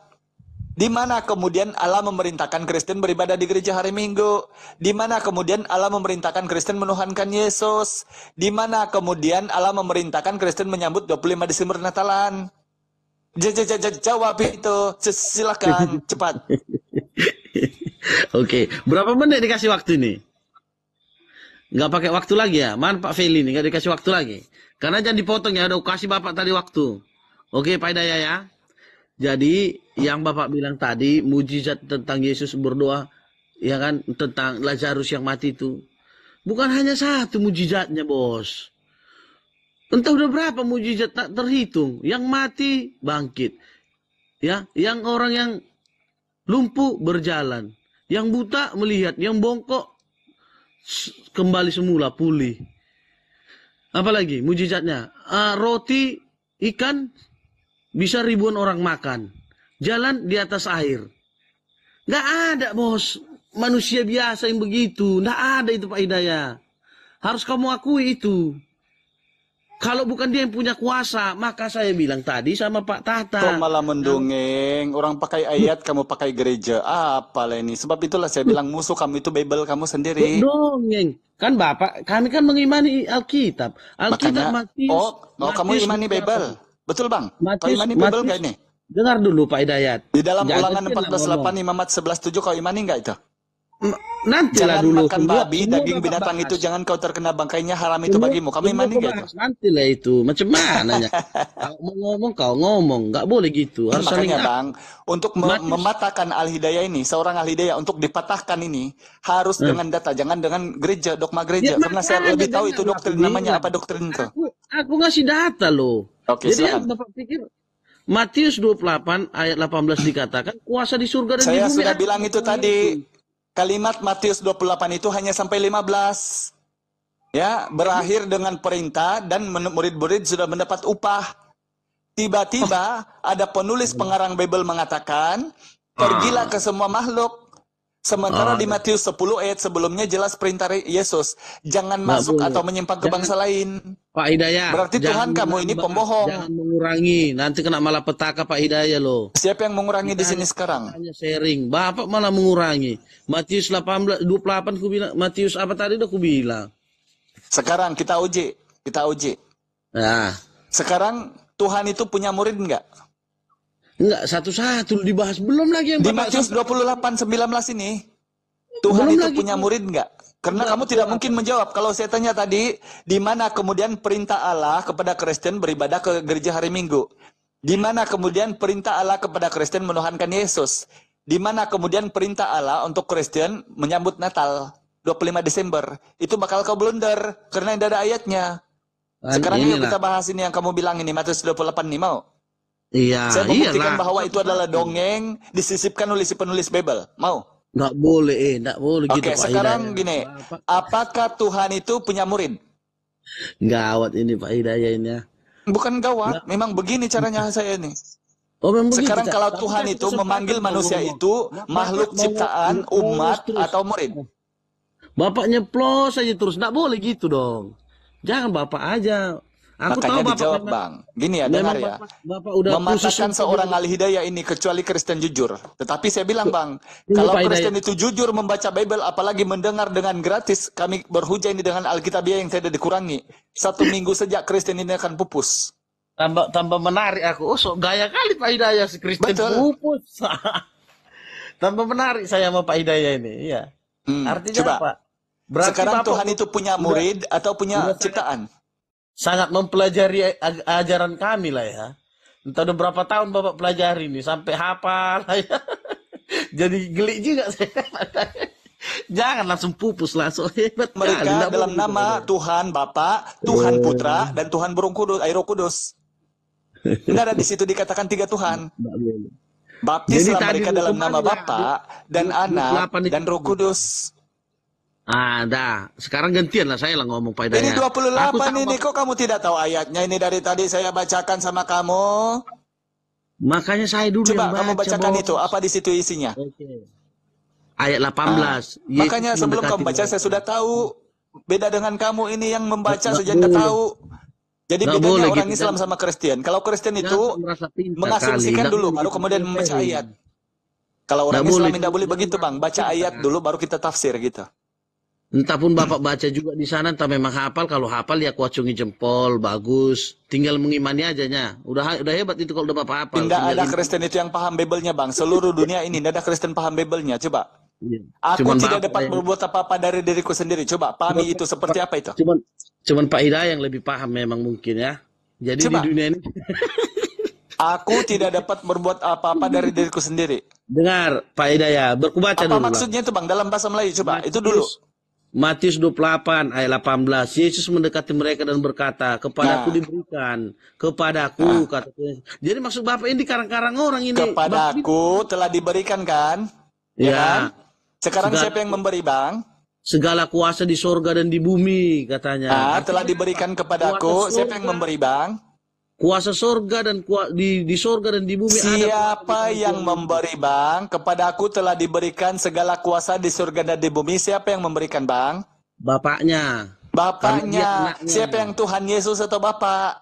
Di mana kemudian Allah memerintahkan Kristen beribadah di gereja hari Minggu? Di mana kemudian Allah memerintahkan Kristen menuhankan Yesus? Di mana kemudian Allah memerintahkan Kristen menyambut 25 Desember Natalan? Jawab itu. Silakan, cepat. Oke, berapa menit dikasih waktu ini? Nggak pakai waktu lagi ya? Man Pak Feli ini nggak dikasih waktu lagi. Karena jangan dipotong ya, udah kasih Bapak tadi waktu. Oke Pak Hidayat ya. Jadi yang Bapak bilang tadi, mujizat tentang Yesus berdoa, ya kan, tentang Lazarus yang mati itu. Bukan hanya satu mujizatnya, bos. Entah udah berapa mujizat tak terhitung. Yang mati bangkit. Ya, yang orang yang lumpuh berjalan. Yang buta melihat, yang bongkok kembali semula pulih. Apalagi mujizatnya? Roti, ikan, bisa ribuan orang makan. Jalan di atas air. Nggak ada, bos. Manusia biasa yang begitu. Nggak ada itu, Pak Hidayat. Harus kamu akui itu. Kalau bukan dia yang punya kuasa, maka saya bilang tadi sama Pak Tata. Kok malah mendongeng? Orang pakai ayat, kamu pakai gereja. Apalah ini? Sebab itulah saya bilang musuh kamu itu Bible kamu sendiri. Dongeng. Kan Bapak, kami kan mengimani Alkitab. Alkitab Makanya, Matius. kamu Matius imani 28. Bible. Betul bang? Kau Matius, imani Bible Matius, gak ini? dengar dulu Pak Hidayat. Di dalam Jangan Ulangan kecil lah 14:8 Imamat 11:7 kau imani nggak itu? Nantilah Jangan dulu. makan Semua- babi, semua daging Bapak binatang bahas. itu jangan kau terkena bangkainya, haram itu bagimu. Kamu Semua imani kau nggak itu? bahas. Nantilah itu. Macam mana ya? Kau mau ngomong, kau ngomong. Nggak boleh gitu. Harus saling Makanya bang, untuk Matius. mematahkan al-hidayah ini, seorang al-hidayah untuk dipatahkan ini harus dengan data, jangan dengan gereja, dogma gereja. Ya, Karena saya makanya lebih tahu itu dengarlah doktrin, aku namanya bilang. apa doktrin itu. Aku ngasih data loh. Oke, Jadi silakan. yang Bapak pikir Matius 28 ayat 18 dikatakan kuasa di surga dan di Saya bumi sudah ada bilang pada itu Tuhan tadi. Yesus. Kalimat Matius 28 itu hanya sampai 15. Ya, berakhir dengan perintah dan murid-murid sudah mendapat upah. Tiba-tiba ada penulis pengarang Bible mengatakan, pergilah ke semua makhluk. Sementara di Matius 10 ayat sebelumnya jelas perintah Yesus, jangan Nggak masuk boleh. atau menyimpang ke Jangan. bangsa lain. Pak Hidayat. Berarti Tuhan kamu ini menambah, pembohong. Jangan mengurangi. Nanti kena malapetaka Pak Hidayat loh. Siapa yang mengurangi di Kita sini sekarang? hanya sharing. Bapak malah mengurangi. Matius 28 ku bilang. Matius apa tadi udah ku bilang. Sekarang kita uji, Nah. Sekarang Tuhan itu punya murid enggak? Enggak, satu-satu dibahas. Belum lagi yang Di Bapak Matius 28:19 ini, Tuhan Belum itu lagi. punya murid enggak? Karena kamu tidak mungkin menjawab. Kalau saya tanya tadi, di mana kemudian perintah Allah kepada Kristen beribadah ke gereja hari Minggu? Di mana kemudian perintah Allah kepada Kristen menuhankan Yesus? Di mana kemudian perintah Allah untuk Kristen menyambut Natal 25 Desember? Itu bakal kau blunder karena tidak ada ayatnya. Sekarang yuk kita bahas ini yang kamu bilang ini, Matius 28 nih, mau? Iya, Saya membuktikan iyalah. bahwa itu adalah dongeng disisipkan oleh si penulis Bible. Mau? Nggak boleh, nggak boleh gitu Oke, Pak sekarang Hidayat. gini, apakah Tuhan itu punya murid? Gawat ini Pak Hidayat ini ya. Bukan gawat, memang begini caranya saya ini. Oh, memang begitu, Sekarang Cak. kalau Tapi Tuhan saya itu kesempatan memanggil mau manusia ngomong. itu Bapak makhluk mau ciptaan, nyeplos umat, terus. atau murid. Bapak nyeplos aja terus, nggak boleh gitu dong. Jangan Bapak aja. Aku Makanya tahu Bapak dijawab, memang, Bang. Gini ya, dengar ya. Bapak udah Mematahkan khusus seorang ahli hidayah ini kecuali Kristen jujur. Tetapi saya bilang, Bang, Ini kalau Pak Kristen itu jujur membaca Bible, apalagi mendengar dengan gratis, kami berhujah ini dengan Alkitabiah yang tidak dikurangi. 1 minggu sejak Kristen ini akan pupus. tambah menarik aku. Oh, so gaya kali Pak Hidayat si Kristen Betul. pupus. Tambah menarik saya sama Pak Hidayat ini. Iya. Artinya coba. apa? Berarti Sekarang Bapak Tuhan itu punya murid atau punya ciptaan? sangat mempelajari ajaran kami lah ya. Entah udah berapa tahun Bapak pelajari nih sampai hafal lah ya. Jadi geli juga saya. Jangan langsung pupus langsung hebat kali. Mereka Nggak dalam boleh nama gitu. Tuhan Bapa, Tuhan Putra, dan Tuhan Roh Kudus. Tidak ada di situ dikatakan 3 Tuhan. Nggak boleh. Baptislah Jadi tadi mereka dalam nama kemarin Bapa dan 28 Anak itu. dan Roh Kudus. Dah. Sekarang gantian lah saya lah ngomong Pak Ini Hidayat. 28 ini kok kamu tidak tahu ayatnya? Ini dari tadi saya bacakan sama kamu. Makanya saya dulu Coba yang kamu baca, bacakan Bos. itu, apa di situ isinya? Oke. Ayat 18. Yesus Makanya sebelum mendekati kamu baca saya mereka. sudah tahu. Beda dengan kamu ini yang membaca Nggak saja tidak boleh. tahu. Jadi Nggak bedanya boleh orang gitu, Islam jangan. sama Kristen. Kalau Kristen itu Jangan merasa pintar mengasumsikan kali. dulu, Nggak baru boleh kemudian gitu. membaca ayat. Kalau orang Nggak Islam boleh tidak gitu. boleh begitu, Jangan Bang. Baca merasa ayat pintar. dulu, baru kita tafsir gitu. Entah pun Bapak baca juga di sana, entah memang hafal. Kalau hafal ya kuacungi jempol, bagus. Tinggal mengimani aja nya. Udah hebat itu kalau udah Bapak hafal. Tidak Tinggal ada imani. Kristen itu yang paham Bible-nya, Bang. Seluruh dunia ini tidak ada Kristen paham Bible-nya. Coba. Iya. Aku Cuman tidak Bapak dapat yang- berbuat apa-apa dari diriku sendiri. Coba, pahami itu seperti apa itu? Cuman Pak Hidayat yang lebih paham memang mungkin ya. Jadi Coba. di dunia ini Aku tidak dapat berbuat apa-apa dari diriku sendiri. dengar Pak Hidayat, berkubaca Apa dulu. Bang. maksudnya itu, Bang? Dalam bahasa Melayu, coba. Itu dulu. Matius 28 ayat 18. Yesus mendekati mereka dan berkata, "Kepadaku diberikan, kepadaku," kata Yesus. Jadi maksud Bapak ini karang-karang orang ini. Kepadaku telah diberikan kan? Ya Ya. kan? Sekarang Segala- siapa yang memberi, Bang? Segala kuasa di sorga dan di bumi katanya. Telah diberikan kepadaku. Kuasa Siapa yang surga. memberi, Bang? Kuasa sorga dan di sorga dan di bumi ada. Siapa yang memberi, Bang? Kepadaku telah diberikan segala kuasa di surga dan di bumi. Siapa yang memberikan, Bang? Bapaknya. Karena dia Bapaknya. anaknya. Siapa yang Tuhan Yesus atau Bapak?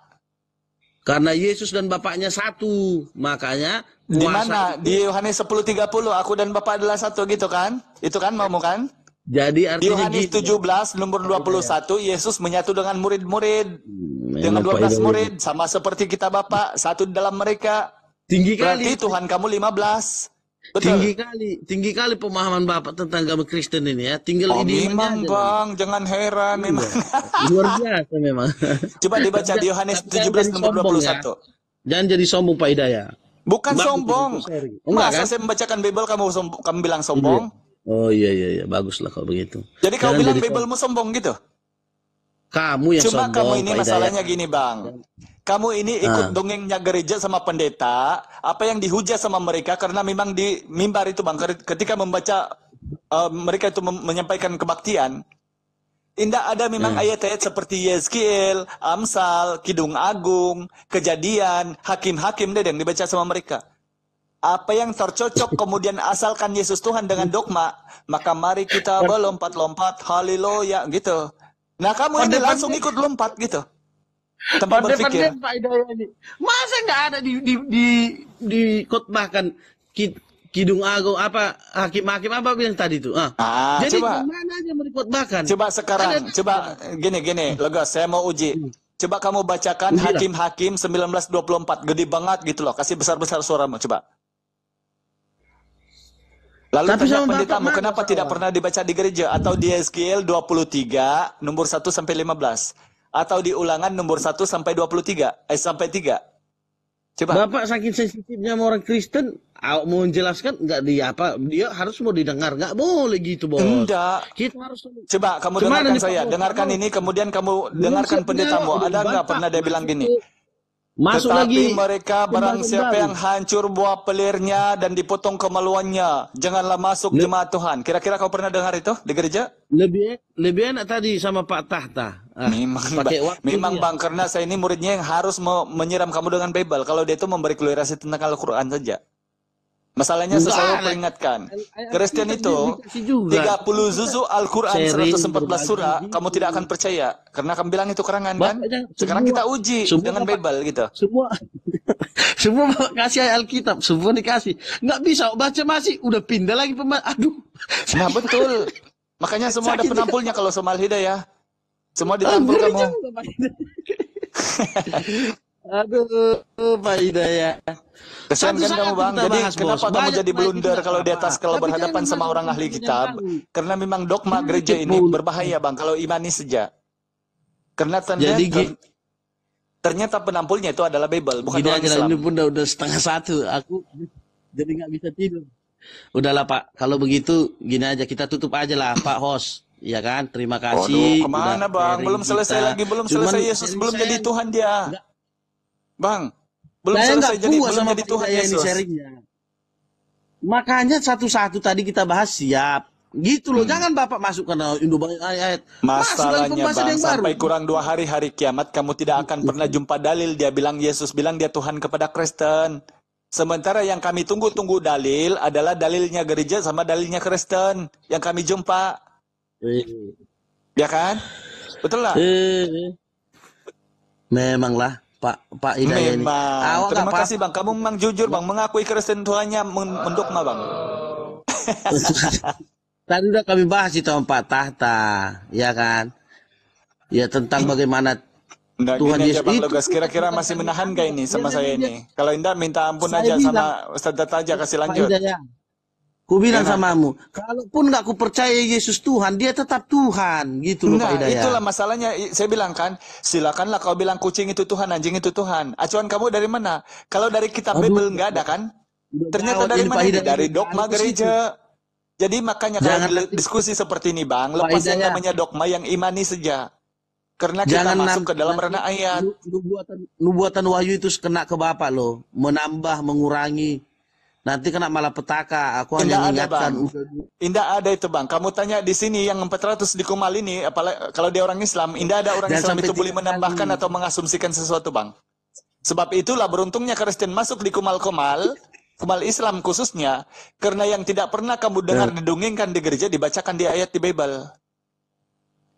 Karena Yesus dan Bapaknya satu. Makanya Di kuasa mana? Di Yohanes 10:30, aku dan Bapak adalah satu gitu kan? Itu kan mau kan? jadi Di artinya Yohanes gini. 17 nomor 21, Yesus menyatu dengan murid-murid. Dengan Memang 12 Pak Ida murid, sama seperti kita Bapak, satu di dalam mereka. tinggi Berarti kali. Tuhan kamu 15. Tinggi Betul. kali, tinggi kali pemahaman Bapak tentang agama Kristen ini ya. Tinggal Oh, ini memang aja. Bang, jangan heran memang. Iya. Luar biasa memang. Coba dibaca di Yohanes Tapi jangan 17 jadi nomor sombong 21. Jangan jadi sombong Pak Hidayat. Bukan Bagus sombong. itu, sorry. Enggak Masa kan? saya membacakan Bible kamu bilang sombong? Oh iya, baguslah kalau begitu. Jadi kau Jangan bilang jadi Biblemu sombong gitu? kamu yang Cuma sombong, kamu ini Pak masalahnya Hidayat. gini Bang. Kamu ini ikut dongengnya gereja sama pendeta, apa yang dihujat sama mereka karena memang di mimbar itu Bang, ketika membaca mereka itu menyampaikan kebaktian, tidak ada memang ayat-ayat seperti Yeskiel, Amsal, Kidung Agung, Kejadian, Hakim-Hakim deh yang dibaca sama mereka. Apa yang tercocok kemudian asalkan Yesus Tuhan dengan dogma, maka mari kita berlompat-lompat, haleluya gitu. Nah kamu ini langsung ikut lompat gitu. Tanpa berpikir. Pandai-pandai Pak Hidayat ini. Masa nggak ada di khotbahkan Kidung Agung apa hakim-hakim apa bilang tadi itu? Jadi Coba. mana aja mau dikhotbahkan? Coba sekarang, coba gini, Legos, saya mau uji. Coba kamu bacakan Ujilah. Hakim-Hakim 19:24, gede banget gitu loh, kasih besar-besar suaramu, coba. Lalu Tapi tanya sama pendetamu, Bapak kenapa mana tidak salah? pernah dibaca di gereja? Atau di Yeskiel 23, nomor 1 sampai 15. Atau di Ulangan nomor 1 sampai 23, sampai 3. Coba. Bapak saking sensitifnya sama orang Kristen, mau menjelaskan nggak dia harus mau didengar, nggak boleh gitu bos. Enggak. Kita harus. Coba kamu Kemana dengarkan nih, Pak saya, Bos? dengarkan Mau? ini, kemudian kamu Belum dengarkan siap pendetamu. jawab, Ada nggak Bapak, pernah dia bilang gini? Masuk lagi. Tetapi mereka barang pembahasan siapa baru. yang hancur buah pelirnya dan dipotong kemaluannya, janganlah masuk jemaat Tuhan. Kira-kira kau pernah dengar itu di gereja? Lebih enak tadi sama Pak Tahta. Pakai waktu Memang dia. Bang, karena saya ini muridnya yang harus menyiram kamu dengan Bible. Kalau dia itu memberi klarifikasi tentang Al-Quran saja. Masalahnya Enggak saya ada. peringatkan, Ayat Kristen kita itu dikasih juga. 30 juzuk Al-Quran, Sharing, 114 berbagi surah, gitu. kamu tidak akan percaya. Karena kamu bilang itu kerangan kan? Bapaknya Sekarang semua- kita uji semua dengan Bapak- Bible gitu. Semua kasih Alkitab, semua dikasih. Nggak bisa baca masih, udah pindah lagi aduh. Nah betul. Makanya semua ada Sakit. penampulnya kalau sama Al-Hidayah. Semua ditampul Ngeri kamu. juga, Pak Hidayat. Aduh, Pak Hidayat. Kesian kan Satu kamu saat Bang. kita Jadi bahas, kenapa Bos. kamu Banyak jadi baik blunder tidak kalau di atas apa-apa. kalau Tapi berhadapan jangan sama masuk orang ahli ke kitab? yang baru. Karena memang dogma Jangan gereja ini ikut berbahaya Bang kalau imani saja. Karena Jadi ternyata penampulnya itu adalah Bible, bukan gini orang aja lah, Islam. ini pun udah 1:30. Aku jadi nggak bisa tidur. Udahlah Pak, kalau begitu gini aja kita tutup aja lah Pak host. Ya kan, terima kasih. Waduh, kemana udah Bang? sharing Belum selesai kita. lagi, belum Cuman selesai Yesus, sharing belum saya jadi Tuhan dia. nggak- Bang, belum saya selesai nggak jadi puas belum sama jadi Pak Tuhan Hidayat ini Yesus. sharingnya. Makanya satu-satu tadi kita bahas siap. Gitu loh, jangan Bapak masukkan Indo banyak ayat. Masuk lagi Masalahnya pembahasan Bang, yang baru. sampai kurang 2 hari kiamat kamu tidak akan pernah jumpa dalil dia bilang Yesus bilang dia Tuhan kepada Kristen. Sementara yang kami tunggu-tunggu dalil adalah dalilnya gereja sama dalilnya Kristen yang kami jumpa. Ya kan? Betul lah? Memanglah Pak Hidayat ini. Memang. Awak Terima nggak kasih Bang, kamu memang jujur Bang, mengakui Kristen Tuhannya mendogma Bang. Tadi udah kami bahas itu sama Pak Tahta, ya kan? Ya tentang bagaimana Nggak Tuhan gini aja Yesus Bang itu Lugas, kira-kira masih menahan gak ini sama saya ini? Kalau Indah minta ampun Saya aja sama bilang, Ustaz Data aja, kasih Pak lanjut. Hidayat, ku bilang Gimana? samamu, kalaupun nggak ku percaya Yesus Tuhan, dia tetap Tuhan, gitu loh Pak Nah, Hidayat. itulah masalahnya. Saya bilang kan, silakanlah kau bilang kucing itu Tuhan, anjing itu Tuhan. Acuan kamu dari mana? Kalau dari kitab Aduh. Bible nggak ada kan? Udah Ternyata gawat dari ini, mana Pak ini? Hidayat. Dari dogma Jangan ke situ. gereja. Jadi makanya Jangan kalau nanti- diskusi seperti ini Bang, Pak lepas yang Hidayat. namanya dogma yang imani saja. Karena kita Jangan masuk ke dalam nanti ranah ayat. nubuatan wahyu itu kena ke Bapak loh, menambah, mengurangi. Nanti kena malapetaka. Aku hanya Tidak ada mengingatkan. Bang. Indah ada itu Bang. Kamu tanya di sini yang 400 di Kumal ini, apalagi kalau dia orang Islam, Indah ada orang Jangan Islam sampai itu boleh 3 menambahkan kali. atau mengasumsikan sesuatu Bang. Sebab itulah beruntungnya Kristen masuk di Kumal Islam khususnya, karena yang tidak pernah kamu dengar didongengkan di gereja dibacakan di ayat di Bible.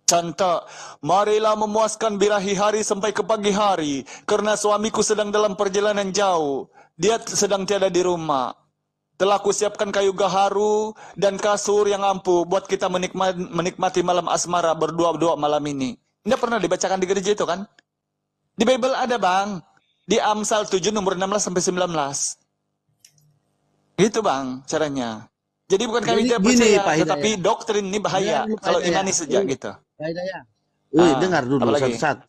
Contoh, marilah memuaskan birahi hari sampai ke pagi hari, karena suamiku sedang dalam perjalanan jauh. Dia sedang tiada di rumah. Telah kusiapkan kayu gaharu dan kasur yang ampuh buat kita menikmati malam asmara berdua-dua malam ini. Ini pernah dibacakan di gereja itu kan? Di Bible ada bang. Di Amsal 7 nomor 16 sampai 19. Gitu bang caranya. Jadi bukan kami Jadi tidak gini, percaya, Pak Hidayat. tetapi doktrin ini bahaya. Dengar dulu, Pak Kalau Hidayat. imani saja gitu. Pak Hidayat. Wih, dengar dulu apalagi? satu-satu.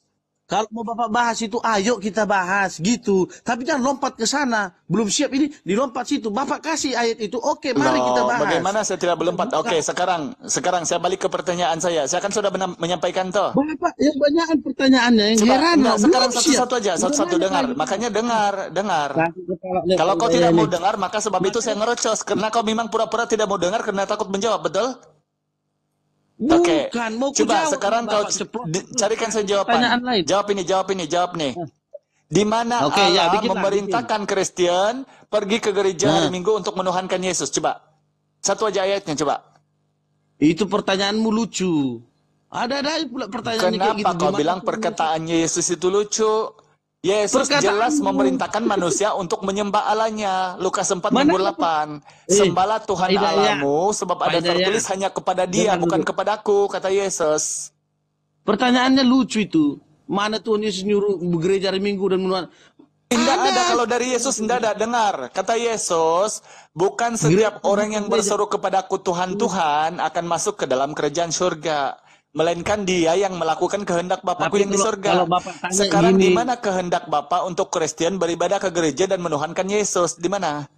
Kalau mau Bapak bahas itu, ayo kita bahas gitu. Tapi jangan lompat ke sana. Belum siap ini, dilompat situ. Bapak kasih ayat itu, oke, mari kita Loh, bahas. bagaimana saya tidak berlempat? Oke, sekarang saya balik ke pertanyaan saya. Saya kan sudah menyampaikan toh. Bapak yang banyak pertanyaannya yang Coba, heran. enggak, belum sekarang siap. satu-satu aja, Udah satu-satu banyak dengar. lagi. Makanya dengar. Kasih kepalanya, Kalau Pak kau Hidayat tidak mau nih. dengar, maka sebab itu saya ngerocos. Karena kau memang pura-pura tidak mau dengar karena takut menjawab, betul? Oke, Bukan, mau ku coba jawab, sekarang kau Bapak ceplos. carikan saya Pertanyaan jawaban. lain. Jawab nih. Di mana Oke, ya, Allah bikinlah, memerintahkan Kristen pergi ke gereja hari Nah. Minggu untuk menuhankan Yesus? Coba. Satu aja ayatnya, coba. Itu pertanyaanmu lucu. Ada pula pertanyaan kayak gitu. Kenapa kau Gimana bilang tuh? perkataan Yesus itu lucu? Yesus Perkataanmu. jelas memerintahkan manusia untuk menyembah Allahnya. Lukas 4 Mana nomor apa? 8. Sembahlah Tuhan Pak Hidayat. Allahmu sebab Pak ada Hidayat. tertulis hanya kepada Dia, Dengar bukan dulu. kepadaku, kata Yesus. Pertanyaannya lucu itu. Mana Tuhan Yesus nyuruh gereja hari Minggu dan menuhan? Tidak ada kalau dari Yesus, tidak ada. Dengar, kata Yesus, bukan setiap orang yang berseru kepadaku Tuhan, Tuhan akan masuk ke dalam kerajaan surga. Melainkan dia yang melakukan kehendak Bapakku Tapi yang di surga. kalau Bapak tanya Sekarang gini. di mana kehendak Bapak untuk Kristen beribadah ke gereja dan menuhankan Yesus? Di mana?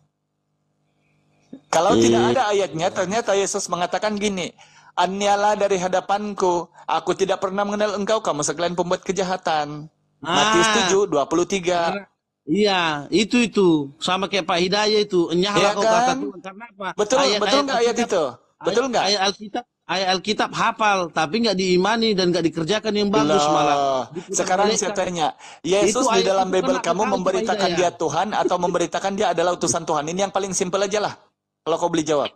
Kalau tidak ada ayatnya, ternyata Yesus mengatakan gini, "Anyalah dari hadapanku, aku tidak pernah mengenal engkau, kamu sekalian pembuat kejahatan." Matius 7, 23. Iya, itu sama kayak Pak Hidayat itu. Iya Nyahlah kau kata kan? Tuhan. Karena apa? Betul nggak ayat itu? Betul nggak? Ayat Alkitab hafal, tapi nggak diimani dan nggak dikerjakan yang bagus Loh, malah. sekarang saya tanya, Yesus Itu di ayat dalam itu Bible kena kamu akal, memberitakan Pak dia Hidayat. Tuhan atau memberitakan dia adalah utusan Tuhan? Ini yang paling simpel aja lah. Kalau kau beli jawab.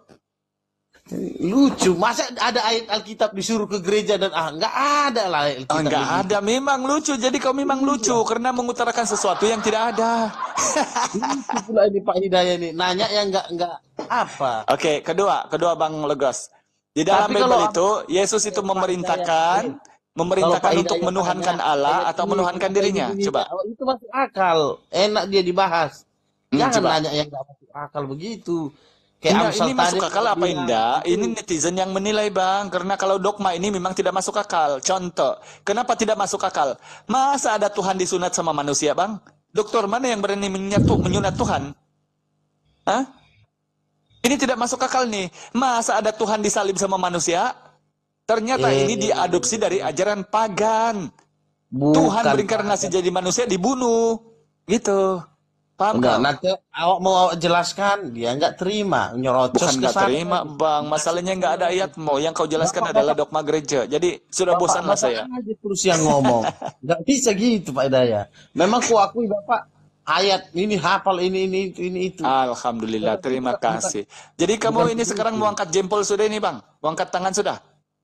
Lucu, masa ada ayat Alkitab disuruh ke gereja dan nggak ada lah ayat Alkitab. Enggak begitu. ada, memang lucu. Jadi kau memang lucu karena mengutarakan sesuatu yang tidak ada. Lucu pula ini Pak Hidayat nih, nanya yang nggak apa. Oke, kedua Bang Legos. Di dalam Tapi Bible kalau itu, Yesus itu memerintahkan untuk Hidayat menuhankan tanya, Allah ayat atau ini, menuhankan ayat dirinya. ini, Coba. itu masuk akal, enak dia dibahas. Jangan coba. nanya yang nggak masuk akal begitu. Kayak Enggak, Amsal ini masuk tadi akal apa bilang, enggak? itu Ini netizen yang menilai bang, karena kalau dogma ini memang tidak masuk akal. Contoh, kenapa tidak masuk akal? Masa ada Tuhan disunat sama manusia bang? Dokter mana yang berani menyunat Tuhan? Hah? Ini tidak masuk akal nih. Masa ada Tuhan disalib sama manusia? Ternyata ini diadopsi dari ajaran pagan. Tuhan berinkarnasi jadi manusia dibunuh. Gitu. Paham enggak, nggak? nanti awak mau jelaskan, dia nggak terima, nyerocos Bukan ke nggak sana. terima bang, masalahnya nggak ada ayat mau. Yang kau jelaskan adalah dogma gereja. Jadi sudah bosan lah saya. Bapak aja terus yang ngomong. Nggak bisa gitu Pak Hidayat. Memang ku akui Bapak ayat ini hafal ini itu. Alhamdulillah, terima kasih. Jadi kamu ini sekarang mau angkat jempol sudah ini bang? Mau angkat tangan sudah?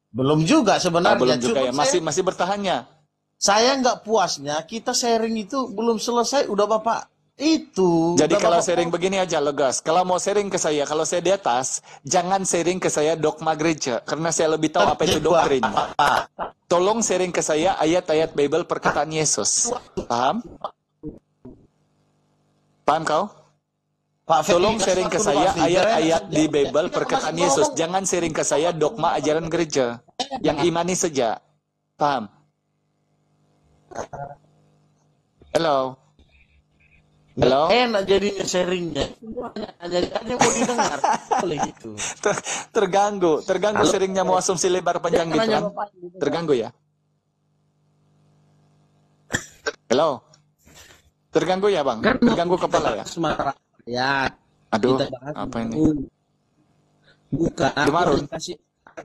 Belum juga sebenarnya. Belum juga ya, Cuma masih bertahannya. saya nggak puasnya kita sharing itu belum selesai udah Bapak itu. Jadi udah kalau Bapak sharing begini aja Legas, kalau mau sharing ke saya, kalau saya di atas, jangan sharing ke saya dogma gereja, karena saya lebih tahu apa itu doktrin. Tolong sharing ke saya ayat-ayat Bible perkataan Yesus. Paham? Paham kau? Pak Ferry, Tolong sharing ke saya ayat-ayat di Bible perkataan Yesus. Jangan sharing ke saya dogma ajaran gereja. Yang imani saja. Paham? Halo? Halo? Enak jadinya sharingnya. Jadi ada yang mau didengar. Boleh gitu. Terganggu sharingnya mau asumsi lebar panjang gitu kan? Terganggu ya? Halo? Terganggu ya bang? Terganggu kepala ya? Sumatera ya. Aduh, Kita bahas apa ini? Bukan. Gemarun.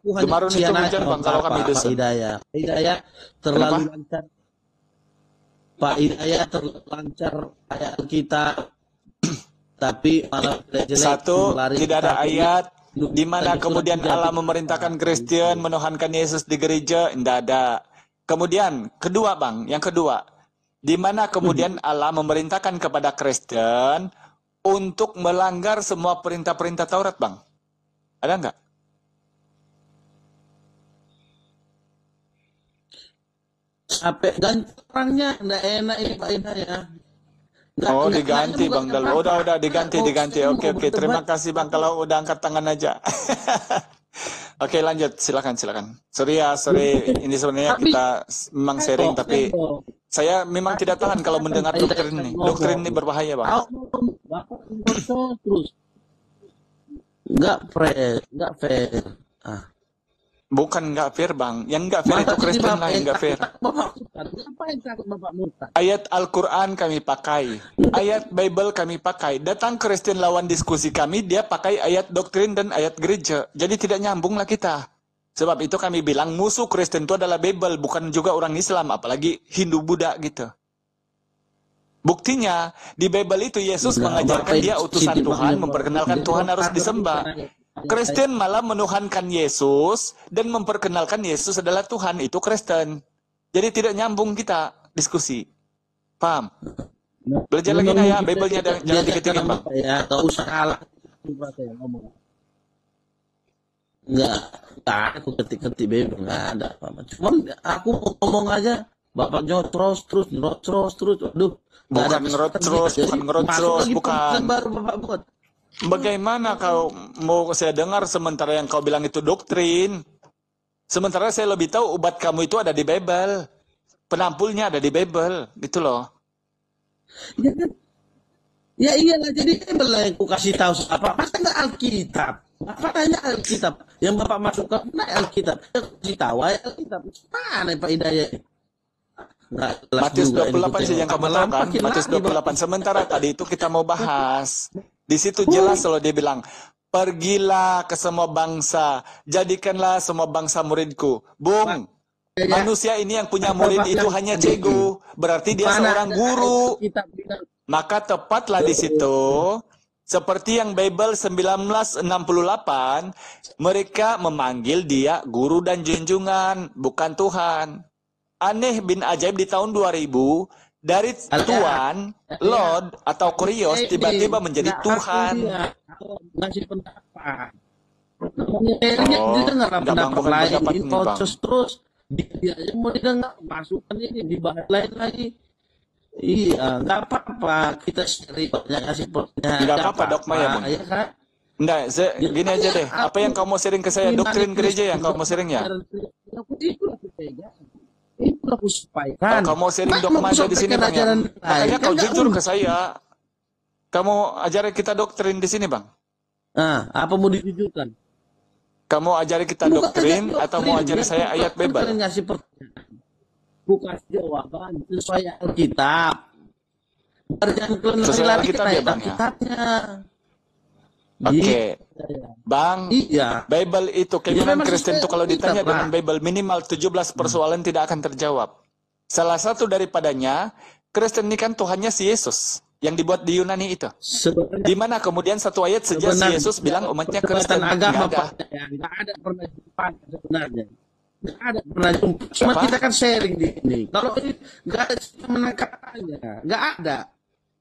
Gemarun itu hujan bang kalau kami Pak dusun. Hidayat terlalu lancar. Pak Hidayat terlancar ayat kita, tapi malah jelek. Satu, tidak ada ayat Di mana kemudian Allah memerintahkan Kristen menuhankan Yesus di gereja? Tidak ada. Kemudian kedua Bang, yang kedua, di mana kemudian Allah memerintahkan kepada Kristen untuk melanggar semua perintah-perintah Taurat Bang? Ada nggak? Sampai ganti orangnya, nggak enak ini Pak Ida ya. Oh diganti Bang Dal. Udah diganti. Oke. Terima kasih Bang kalau udah angkat tangan aja. Oke lanjut, silakan. Sorry ini sebenarnya kita memang sharing tapi saya memang tidak tahan kalau mendengar doktrin ini. Doktrin ini berbahaya Bang. Bapak terus nggak fair. Bukan nggak fair Bang, yang nggak fair itu Kristen lah yang nggak fair. Ayat Al-Quran kami pakai, ayat Bible kami pakai. Datang Kristen lawan diskusi kami, dia pakai ayat doktrin dan ayat gereja. Jadi tidak nyambung lah kita. Sebab itu kami bilang musuh Kristen itu adalah Bible, bukan juga orang Islam, apalagi Hindu Buddha gitu. Buktinya, di Bible itu Yesus mengajarkan dia utusan Tuhan, memperkenalkan Tuhan harus disembah. Kristen malah menuhankan Yesus dan memperkenalkan Yesus adalah Tuhan. Itu Kristen. Jadi tidak nyambung kita diskusi. Paham? Belajar lagi ya, Bible-nya jangan diketingin Bang. Ya, gak usah kalah. Enggak ada aku ketik-ketik Bible, enggak ada apa-apa. Cuman aku ngomong aja, Bapak terus. Aduh, bukan ngerot-terus, bukan. Baru Bapak buat. Bagaimana kau mau saya dengar sementara yang kau bilang itu doktrin? Sementara saya lebih tahu obat kamu itu ada di Bible. Penampulnya ada di Bible, gitu loh. Ya kan? Ya iyalah, jadi Bible lah yang ku kasih tahu apa. Masa enggak Alkitab? Apa tanya Alkitab? Yang Bapak masukkan enggak Alkitab? Saya kasih tahu Alkitab. Mana Pak Hidayat? Matius 28 sih yang kamu tahu kan? Matius 28. Sementara tadi itu kita mau bahas. Di situ jelas loh dia bilang, pergilah ke semua bangsa, jadikanlah semua bangsa muridku. Bung, manusia ini yang punya murid itu hanya cegu, berarti dia seorang guru. Maka tepatlah di situ, seperti yang Bible 1968, mereka memanggil dia guru dan junjungan, bukan Tuhan. Aneh bin ajaib di tahun 2000, dari Tuan, Lord, atau Kurios tiba-tiba menjadi Tuhan. Ngasih pendapat. Dia pendapat lain, terus dia mau didengar, masukan ini dibahas lain lagi. Iya, nggak apa-apa, kita sendiri ngasih pertanyaan. Nggak apa-apa, dogma ya, Bung. Enggak, gini aja deh. Apa yang kamu sharing ke saya, doktrin gereja yang kamu sharing ya? Itu aku sampaikan. Kamu sharing dogma aja di sini Bang ya. Makanya kau jujur ke saya. Kamu ajari kita doktrin di sini Bang. Nah, apa mau dijujurkan? Kamu ajari kita doktrin atau mau ajari saya ayat Bible? Ngasih pertanyaan. Bukan jawaban sesuai Alkitab. Sesuai Alkitab ya Bang ya. Oke, Bang, iya. Bible itu keinginan Kristen itu kalau ditanya dengan Bible minimal 17 persoalan tidak akan terjawab. Salah satu daripadanya, Kristen ini kan Tuhannya si Yesus yang dibuat di Yunani itu. Di mana kemudian satu ayat saja si Yesus bilang umatnya Kristen. Agama nggak ada pernah jumpa sebenarnya. Nggak ada pernah jumpa. Cuma kita kan sharing di ini. Kalau ini nggak ada menangkapnya, nggak ada.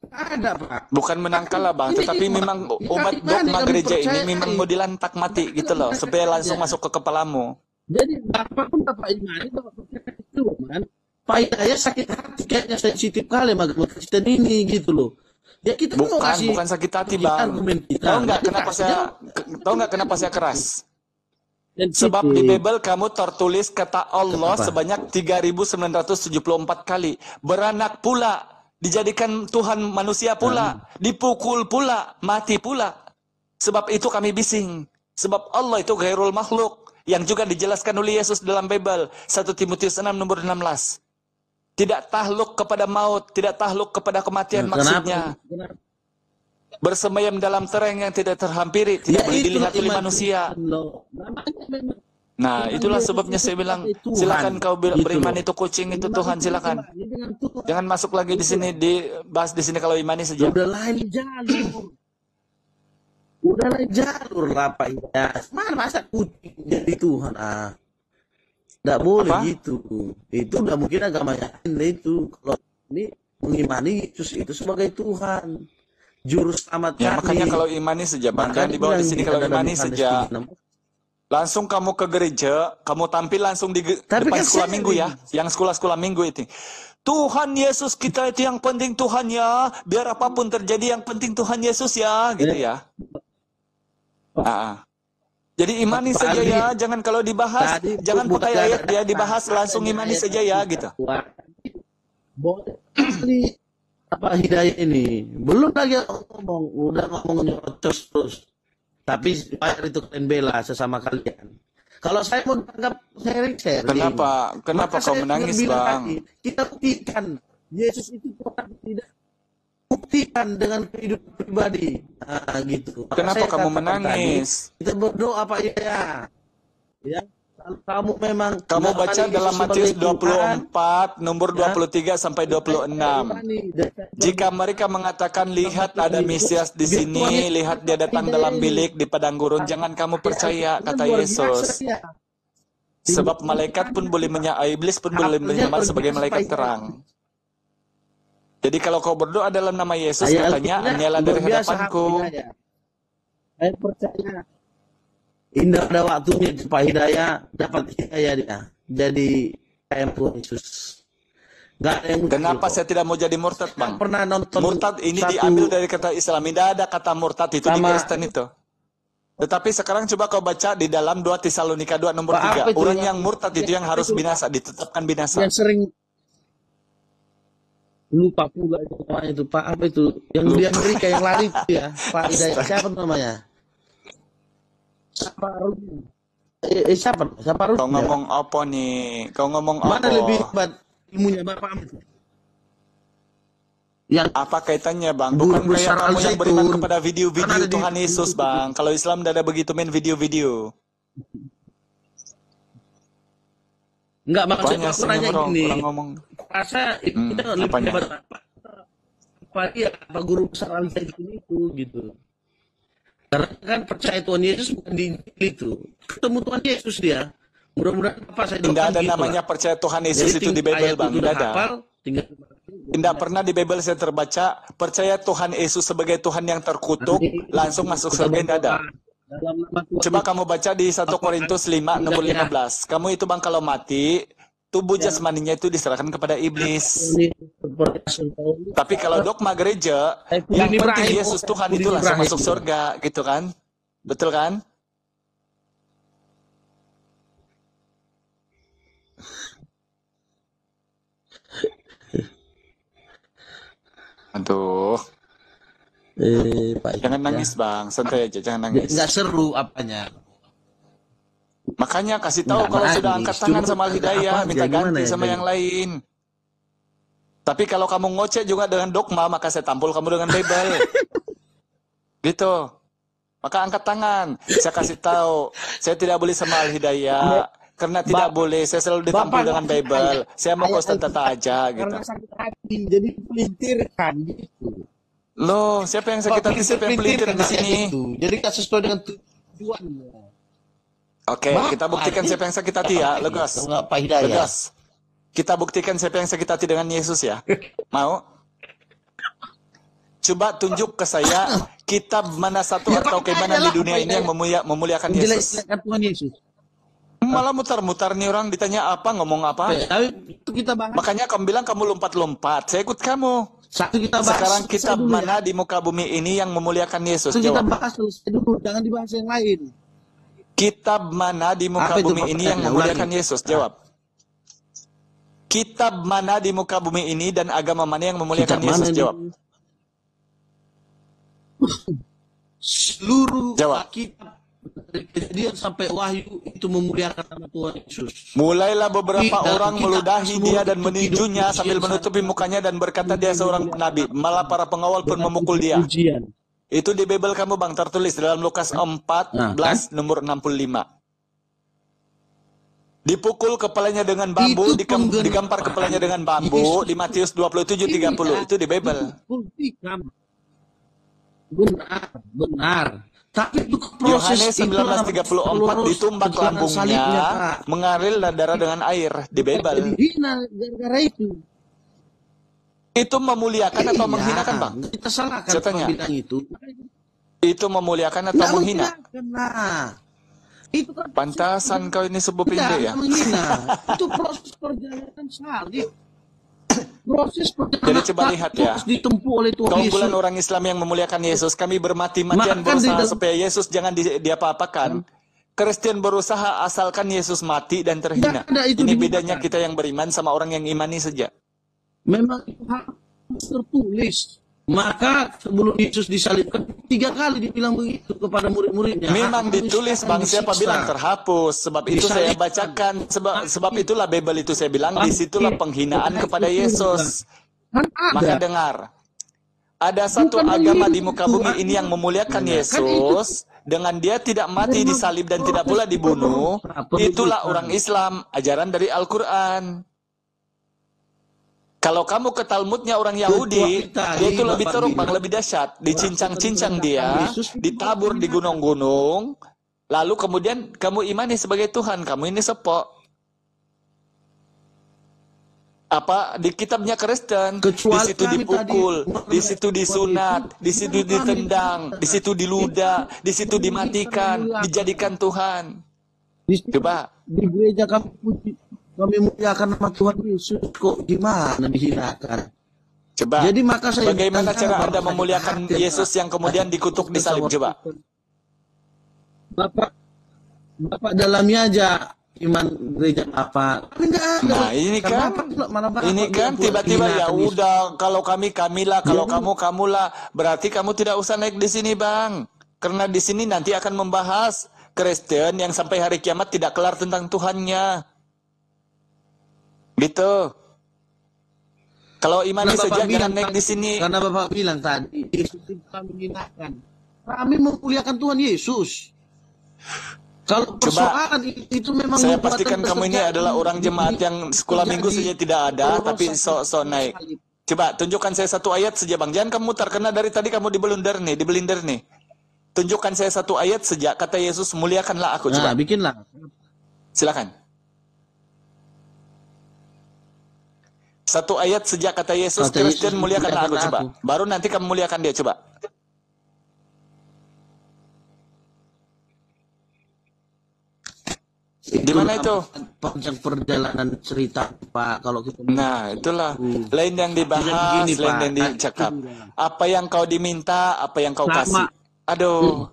Ada Pak. Bukan menangkal lah Bang, tetapi memang umat dogma gereja ini memang mau dilantak mati gitu loh, supaya langsung masuk ke kepalamu. Jadi Bapak pun Bapak imani Bapak percaya itu kan. Pak Hidayat sakit hati kayaknya sensitif kali sama Kristen ini gitu loh. Ya kita bukan sakit hati Bang. Tahu nggak kenapa saya keras? Sebab di Bible kamu tertulis kata Allah sebanyak 3.974 kali. Beranak pula. Dijadikan Tuhan manusia pula, dipukul pula, mati pula. Sebab itu kami bising. Sebab Allah itu ghairul makhluk. Yang juga dijelaskan oleh Yesus dalam Bible. 1 Timotius 6 nomor 16. Tidak tahluk kepada maut, tidak tahluk kepada kematian maksudnya. Bersemayam dalam tereng yang tidak terhampiri, tidak boleh dilihat oleh manusia. Nah, itulah sebabnya saya bilang, silakan kau beriman itu kucing itu Tuhan, silakan. Jangan masuk lagi di sini dibahas di sini kalau imani saja. Udah lain jalur. Udah lah jalur lah Pak Ilyas. Mana masa kucing jadi Tuhan? Nggak boleh Apa? gitu. Itu udah mungkin agamanya Anda itu. Kalau ini mengimani Yesus itu sebagai Tuhan, juru selamat Ya makanya kalau kami. imani saja bang, Maka jangan dibawa di dibilang sini di kalau dalam imani Yohanes saja. 3:16. Langsung kamu ke gereja, kamu tampil langsung di Tapi depan kan sekolah minggu ya, sharing. yang sekolah-sekolah minggu itu. Tuhan Yesus kita itu yang penting Tuhan ya, biar apapun terjadi yang penting Tuhan Yesus ya, gitu Eh, ya. Ah. Jadi imani Pak saja Aldi, ya, jangan kalau dibahas, tadi jangan bukan pakai gak ada ayat dia data, dibahas langsung adanya imani ayat saja yang ya, kita gitu. kuat. Boleh kali apa Hidayat ini. Belum lagi ngomong, udah ngomong nyerocos terus. Tapi bayar itu kalian bela sesama kalian. Kalau saya mau anggap sharing, Kenapa maka kau saya tinggal menangis bilang bang? tadi, kita buktikan Yesus itu Tuhan tidak, buktikan dengan kehidupan pribadi. Gitu. Maka Kenapa saya kamu katakan tadi, menangis? kita berdoa Pak ya. Kalau kamu memang Kamu nggak baca mengenal dalam Yesus sebagai Matius Tuhan, 24, nomor ya, 23 sampai kita 26. imani dan saya Jika berdoa mereka mengatakan, dalam lihat hati ada Yesus, Mesias di biar Tuhan sini, Yesus lihat dia buka datang hidayah dalam ini. bilik di padang gurun, jangan kamu percaya, kata Luar biasa Yesus. dia. Sebab malaikat pun boleh iblis pun boleh Apalagi menyamar luar sebagai biasa Pak malaikat Hidayat. terang. Jadi kalau kau berdoa dalam nama Yesus, Ayat katanya, Alkitabnya hanyalah luar dari biasa Pak hadapanku. Hidayat. Saya percaya indah pada waktunya Pak Hidayat dapat hidayah dia. Jadi kayak Tuhan Yesus. Gak ada yang mustahil Kenapa kok. saya tidak mau jadi murtad, Saya bang? pernah nonton Murtad ini satu diambil dari kata Islam. Tidak ada kata murtad itu di sama Kristen itu. Tetapi sekarang coba kau baca di dalam 2 Tesalonika 2 nomor Pak apa 3. itu Orang yang murtad itu yang apa harus itu binasa, ditetapkan binasa. yang sering lupa pula itu namanya itu Pak apa itu yang di Lupa. Amerika yang lari itu ya Pak Hidayat siapa namanya? Saparud. Siapa? Saparud Kau ya? ngomong apa nih? Kau ngomong Mana apa? lebih hebat ilmunya Bapak itu? Yang Apa kaitannya, bang? guru Bukan kayak besar kamu yang beriman Al-Zaitun kepada kan video-video ada di Tuhan Yesus, bang. Kalau Islam tidak ada begitu main video-video. enggak maksud Apanya aku sih nanya orang gini. ngomong? Rasa kita lebih Apanya? hebat apa dia apa guru besar Al-Zaitun itu gitu. Karena kan percaya Tuhan Yesus bukan di Injil itu. Ketemu Tuhan Yesus dia. Mudah-mudahan apa saya Tidak doakan ada gitu namanya lah. percaya Tuhan Jadi Yesus itu di Bible, ayat bang. itu Tidak udah ada. hafal, tinggal Tidak pernah di Bible saya terbaca percaya Tuhan Yesus sebagai Tuhan yang terkutuk langsung masuk kita surga, tidak ada. berdoa dalam nama Tuhan Coba Yesus. kamu baca di 1 Korintus 5 nomor 15. Kamu itu bang kalau mati, tubuh jasmaninya itu diserahkan kepada iblis. Tapi kalau dogma gereja, yang penting Yesus Tuhan itu langsung masuk surga, gitu kan? Betul kan? Aduh, Pak jangan ya. nangis bang, santai aja, jangan nangis. Nggak seru apanya. Makanya kasih tahu Nggak kalau nangis, sudah angkat tangan cuma sama Al-Hidayah, apa, minta ya gimana ganti ya, sama Bang? yang lain. Tapi kalau kamu ngoceh juga dengan dogma, maka saya tampol kamu dengan Bible. Gitu. Maka angkat tangan. Saya kasih tahu, saya tidak boleh sama Al-Hidayah. Karena tidak boleh, saya selalu ditampol Bapak dengan ngasih Bible. Saya mau ayat Ustaz Tata aja, gitu. Karena sakit hati, jadi pelintirkan gitu. Loh, siapa yang sakit hati, siapa yang pelintir di sini? Gitu. Jadi nggak sesuai dengan tujuannya. Oke, kita buktikan siapa yang sakit hati ya, Legas. Nggak Pak Hidayat. Legas. Kita buktikan siapa yang sakit hati dengan Yesus ya. Mau? Coba tunjuk ke saya kitab mana satu atau keimanan di dunia ini yang memuliakan Yesus. Menjelek-jelekan Tuhan Yesus. Malah mutar-mutar nih orang ditanya apa, ngomong apa. Tapi itu kita bahas. Makanya kamu bilang kamu lompat-lompat. Saya ikut kamu. Satu kita bahas. Sekarang selesai kitab dulu mana ya. di muka bumi ini yang memuliakan Yesus? Itu kita Jawab. bahas selesai dulu, jangan dibahas yang lain. Kitab mana di muka Apa itu bumi ini yang pertanyaannya? memuliakan Ulangi. Yesus? Jawab. Kitab mana di muka bumi ini dan agama mana yang memuliakan Kitab Yesus? mana Jawab. Seluruh Jawab. kitab dari Kejadian sampai Wahyu itu memuliakan nama Tuhan Yesus. Mulailah beberapa Tidak, orang kita meludahi semua dia dan itu meninjunya hidup sambil ujian menutupi sama mukanya dan berkata dia seorang nabi. Malah para pengawal pun memukul dia. Ujian. Itu di Bible kamu bang, tertulis dalam Lukas 14 Nah, kan? nomor 65. Dipukul kepalanya dengan bambu, Itu penggenapan digampar kepalanya dengan bambu Yesus. di Matius 27:30. Itu di Bible. Buktikan. Benar, benar. Tapi itu proses Yohanes itu 19:34 ditumbak lambungnya, mengalir darah dengan air, dibebal. Jadi hina gara-gara itu. Itu memuliakan atau menghinakan, Bang? Kita salahkan Saya tanya. bilang itu. Itu memuliakan atau menghina? Nah, itu kan Pantasan kau ini sebuah pindah ya. menghina. Itu proses perjalanan salib. Proses perjalanan Jadi coba lihat ya. terus ditempuh oleh Tuhan Yesus. Kaum orang Islam yang memuliakan Yesus, kami bermati-matian Maka berusaha di dalam- supaya Yesus jangan diapa-apakan. Kristen berusaha asalkan Yesus mati dan terhina. Tidak ada itu Ini di bedanya mana. kita yang beriman sama orang yang imani saja. Memang itu harus tertulis. Maka sebelum Yesus disalibkan 3 kali dibilang begitu kepada murid-muridnya. Memang Aku ditulis, akan Bang, siapa disiksa. bilang terhapus. Sebab itu saya Disalibkan. bacakan, sebab itulah Bible itu saya bilang, disitulah penghinaan kepada Yesus. Kan Maka ada. dengar, ada satu Bukan agama begitu, di muka bumi Tuhan. ini yang memuliakan Kan Yesus, dengan dia tidak mati disalib dan tidak pula dibunuh. Itulah orang Islam, ajaran dari Al-Quran. Kalau kamu ke Talmudnya orang Yahudi, dia itu lebih teruk, Bang, lebih dahsyat. Dicincang-cincang dia, ditabur di gunung-gunung, lalu kemudian kamu imani sebagai Tuhan, kamu ini sepok. Apa di kitabnya Kristen, di Kecuali situ kami dipukul, tadi- di situ disunat, di situ ditendang, di situ diludah, di situ dimatikan, dijadikan Tuhan. Di, Coba, di gereja kami puji, kami muliakan nama Tuhan Yesus, kok gimana dihinakan? coba. Jadi maka saya Bagaimana bertanya, cara Bapak Anda memuliakan sakit hati, Yesus yang kemudian dikutuk di salib? Coba. Bapak dalamnya aja iman gereja apa? Tapi enggak ada. Nah, ini Karena kan, Bapak mana Bapak ini kan yang buat tiba-tiba ya hinakan Yesus? udah, kalau kamilah, kalau Jadi- kamulah, berarti kamu tidak usah naik di sini, Bang. Karena di sini nanti akan membahas Kristen yang sampai hari kiamat tidak kelar tentang Tuhannya. Gitu. Kalau imani Karena saja Bapak jangan bilang naik tadi- di sini. Karena Bapak bilang tadi, Yesus itu kami hinakan. Kami memuliakan Tuhan Yesus. Kalau persoalan itu memang Saya membuat pastikan Anda kamu ini terjadi- adalah orang jemaat yang sekolah minggu saja tidak ada, tapi sok-sok naik. Coba tunjukkan saya satu ayat saja, Bang. Jangan kamu mutar, karena dari tadi kamu dibelinder nih. Tunjukkan saya satu ayat sejak kata Yesus, muliakanlah aku. Coba, Nah, bikinlah. silakan. Satu ayat sejak kata Yesus, Kata Yesus, Kristen muliakanlah aku. Coba, muliakanlah baru nanti kamu muliakan dia. Coba. Gimana itu? Panjang perjalanan cerita, Pak. Kalau kita Nah, itulah. Lain yang dibahas, Begini, lain Pak. yang dicakap. Apa yang kau diminta, apa yang kau Sama. kasih. Aduh.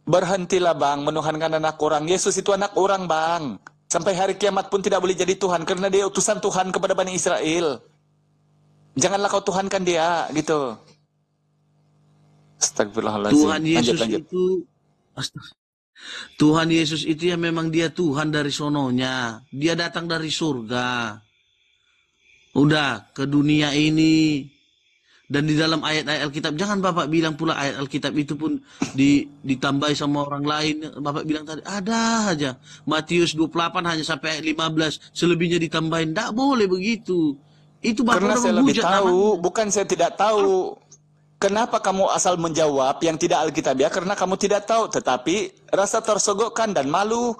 Berhentilah, Bang, menuhankan anak orang. Yesus itu anak orang, Bang. Sampai hari kiamat pun tidak boleh jadi Tuhan, karena dia utusan Tuhan kepada Bani Israel. Janganlah kau tuhankan dia, gitu. Astagfirullahaladzim. Tuhan Yesus Lanjut. itu Tuhan Yesus itu ya memang dia Tuhan dari sononya. Dia datang dari surga. Udah ke dunia ini. Dan di dalam ayat-ayat Alkitab, jangan Bapak bilang pula ayat Alkitab itu pun ditambahi sama orang lain. Bapak bilang tadi, ada aja. Matius 28 hanya sampai ayat 15. Selebihnya ditambahin. Tidak boleh begitu. Itu Bapak Karena udah saya lebih menghujat tahu, namanya. bukan saya tidak tahu. Kenapa kamu asal menjawab yang tidak Alkitabiah? Karena kamu tidak tahu, tetapi rasa tersogokkan dan malu.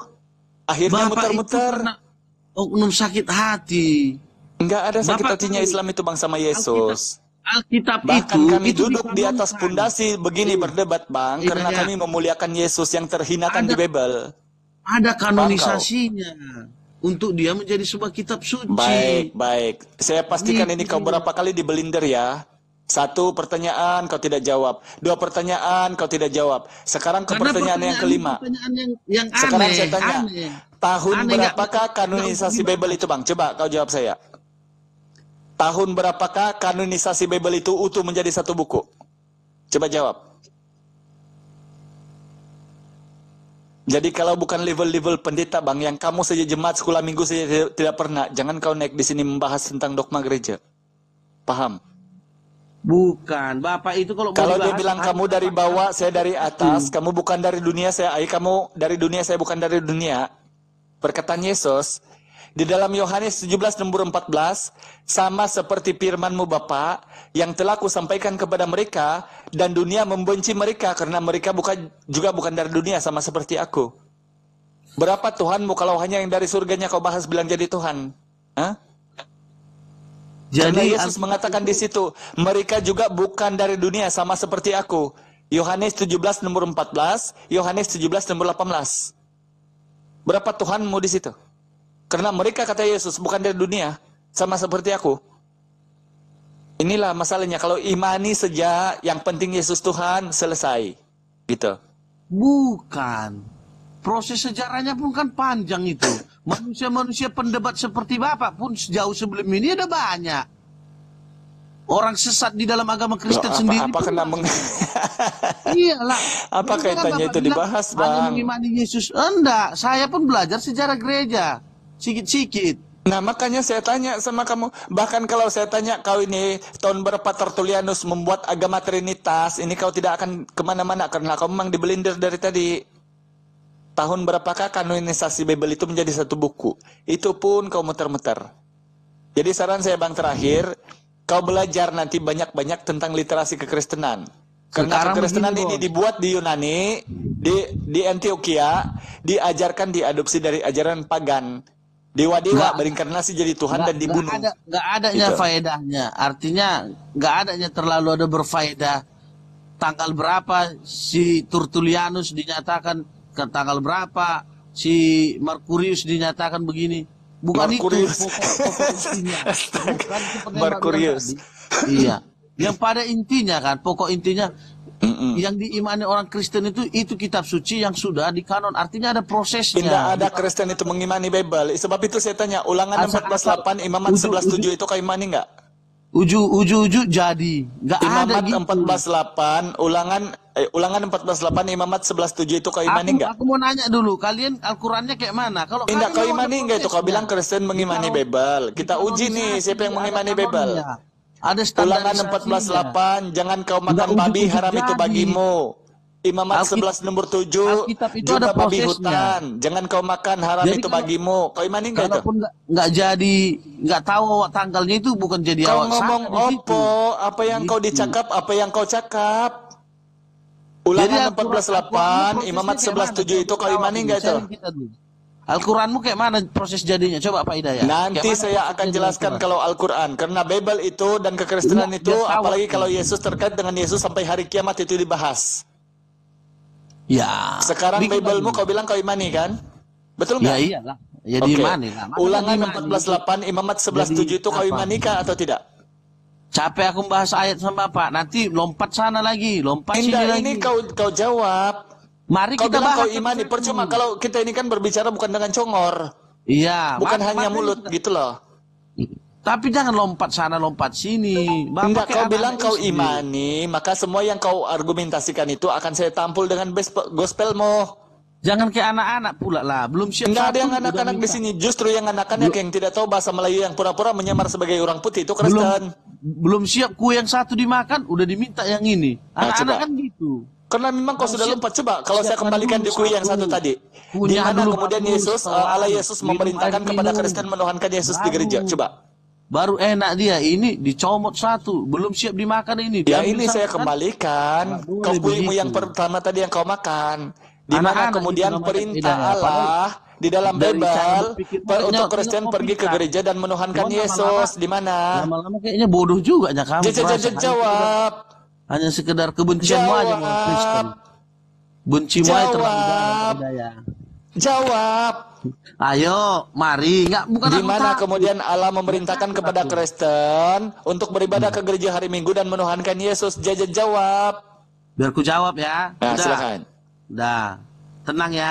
Akhirnya Bapak itu muter-muter. karena oknum sakit hati. Enggak ada sakit Bapak hatinya tahu. Islam itu, Bang, sama Yesus. Alkitab Bahkan itu kami itu duduk di atas dikanonkan. pondasi begini berdebat, Bang, Iya, karena iya. kami memuliakan Yesus yang terhinakan Ada- di Bible. Ada kanonisasinya untuk dia menjadi sebuah kitab suci. Baik. Saya pastikan ini kau berapa kali dibelinder ya. 1 pertanyaan kau tidak jawab. 2 pertanyaan kau tidak jawab. Sekarang ke Karena pertanyaan yang kelima. pertanyaan yang aneh. Sekarang saya tanya, aneh. tahun Aneh, berapakah nggak kanonisasi dibahas. Bible itu, Bang? Coba kau jawab saya. Tahun berapakah kanonisasi Bible itu utuh menjadi satu buku? Coba jawab. Jadi kalau bukan level-level pendeta, Bang, yang kamu saja jemaat sekolah minggu saja tidak pernah, jangan kau naik di sini membahas tentang dogma gereja. Paham? Bukan, Bapak itu kalau Kalau dia dibahas, bilang kamu dari bawah, saya dari atas, kamu bukan dari dunia, kamu dari dunia, saya bukan dari dunia. Perkataan Yesus, Di dalam Yohanes 17 nomor 14, sama seperti firman-Mu Bapa yang telah Kusampaikan kepada mereka, dan dunia membenci mereka karena mereka bukan dari dunia, sama seperti Aku. Berapa Tuhanmu kalau hanya yang dari surganya kau bahas bilang jadi Tuhan? Hah? Karena Jadi Yesus mengatakan di situ, mereka juga bukan dari dunia, sama seperti Aku. Yohanes 17 nomor 14, Yohanes 17 nomor 18. Berapa Tuhanmu di situ? Karena mereka, kata Yesus, bukan dari dunia, sama seperti Aku. Inilah masalahnya, kalau imani saja yang penting Yesus Tuhan, selesai. Gitu. bukan. Proses sejarahnya pun kan panjang itu. Manusia-manusia pendebat seperti Bapak pun sejauh sebelum ini ada banyak. Orang sesat di dalam agama Kristen sendiri. Apa kena Iyalah. Apa kaitannya itu dibahas, Hanya Bang? mengimani Yesus. Enggak, saya pun belajar sejarah gereja. Sikit-sikit. Nah, makanya saya tanya sama kamu. Bahkan kalau saya tanya kau ini tahun berapa Tertullianus membuat agama Trinitas, ini kau tidak akan kemana-mana karena kau memang dibelindir dari tadi. Tahun berapakah kanonisasi Bible itu menjadi satu buku? Itu pun kau muter-muter. Jadi saran saya, Bang, terakhir, kau belajar nanti banyak-banyak tentang literasi kekristenan. Karena Sekarang kekristenan begini, ini Bos. dibuat di Yunani, di Antioquia, diajarkan, diadopsi dari ajaran pagan. Dewa-dewa berinkarnasi jadi Tuhan dan dibunuh. Nggak adanya Gitu. faedahnya. Artinya nggak adanya terlalu ada berfaedah. Tanggal berapa si Tertullianus dinyatakan, ke tanggal berapa si Merkurius dinyatakan begini. Bukan Merkurius. itu pokok intinya. Astaga. Bukan seperti yang Mbak Merkurius. bilang tadi. Iya. Yang pada intinya kan, pokok intinya yang diimani orang Kristen itu kitab suci yang sudah dikanon. Artinya ada prosesnya. Tidak ada Kristen itu mengimani Bible. Sebab itu saya tanya, Ulangan Asal- 14:8, Imamat 11:7 itu kau imani nggak? Uju jadi. Nggak ada Imamat gitu. 14:8, Ulangan 14:8, Imamat 11:7 itu kau imani nggak? Aku mau nanya dulu, kalian Al-Qurannya kayak mana? Kalau Tidak, kalian kau mau ada imani nggak itu? Kau prosesnya. bilang Kristen mengimani Bible. Kita uji nih siapa yang mengimani Bible. Ada Ulangan standarisasinya. 14:8, jangan kau makan Nggak babi, ujuk-ujuk haram itu jadi. bagimu. Imamat Alkitab- 11 nomor 7, Alkitab itu jumpa ada babi prosesnya. hutan. Jangan kau makan, haram Jadi itu kalau- bagimu. Kau imani nggak itu? Kalaupun nggak jadi, nggak tahu awak tanggalnya itu bukan jadi Kau awak ngomong salah di situ. opo, apa yang kau Gitu. dicakap, apa yang kau cakap. Ulangan Al-Quran- 14:8, Al-Quranmu Imamat prosesnya 11:7 kayak itu mana? kau imani nggak itu? Sharing kita dulu. Al-Quranmu kayak mana proses jadinya? Coba Pak Hidayat. Nanti Kayak mana saya proses akan jadinya jelaskan Al-Quran? kalau Al-Quran. Karena Bible itu dan kekristenan Iya, itu, biar tahu apalagi aku. kalau Yesus, terkait dengan Yesus sampai hari kiamat itu dibahas. Ya. Sekarang bikin Bible-mu lagi. kau bilang kau imani kan? Betul Ya nggak? iyalah. Ya Oke. diimani lah. Masa Ulangan diimani? 14:8, Imamat 11:7 itu kau apa? imani kah atau tidak? Capek aku membahas ayat sama Bapak. Nanti lompat sana lagi, lompat sini Indah, lagi. ini kau jawab. Mari Kau kita bilang bahas kau imani. satu-satu. Percuma kalau kita ini kan berbicara bukan dengan congor. Iya. Bukan maka- hanya makanya mulut kita- gitu loh. Tapi jangan lompat sana, lompat sini. Bapak Enggak, kayak kau anak-anak bilang kau SD. imani, maka semua yang kau argumentasikan itu akan saya tampul dengan gospelmu. Jangan kayak anak-anak pula lah. Belum siap Enggak ada satu, yang udah anak-anak di minta. sini. Justru yang anak-anak yang tidak tahu bahasa Melayu yang pura-pura menyamar sebagai orang putih itu Kristen. Belum siap kue yang satu dimakan, udah diminta yang ini. Nah, Anak-anak coba. kan gitu. Karena memang kau Harus sudah siap- lompat. Coba kalau saya siapkan kembalikan dulu di kue yang satu satu. tadi. Di Punya mana dulu kemudian bagus, Yesus, setelah Allah Yesus minum memerintahkan air kepada minum. Kristen menuhankan Yesus di Baru. gereja. Coba. Baru enak dia, ini dicomot satu, belum siap dimakan ini. Ya diambil ini satu saya kan? kembalikan. Nggak boleh Kau kuimu begitu. yang pertama tadi yang kau makan. Di mana Anak-anak kemudian itu namanya perintah bedanya. Allah di dalam dari cara Bible berpikir untuk mereka, Kristen tengok pergi ke kita. gereja dan menuhankan Cuman Yesus. Di mana? Lama-lama kayaknya bodoh juga ya kamu. perasaan. Jawab. Hanya sekedar kebencianmu aja dengan Kristen. Bencimu aja terlalu dalam, Jawab. Pak Hidayat. Jawab. Ayo, mari. Bukan Di aku mana takut. kemudian Allah memerintahkan kepada Kristen untuk beribadah ke gereja hari Minggu dan menuhankan Yesus? Jawab. Biar ku jawab ya. Nah, Udah. silakan. Udah. Tenang ya.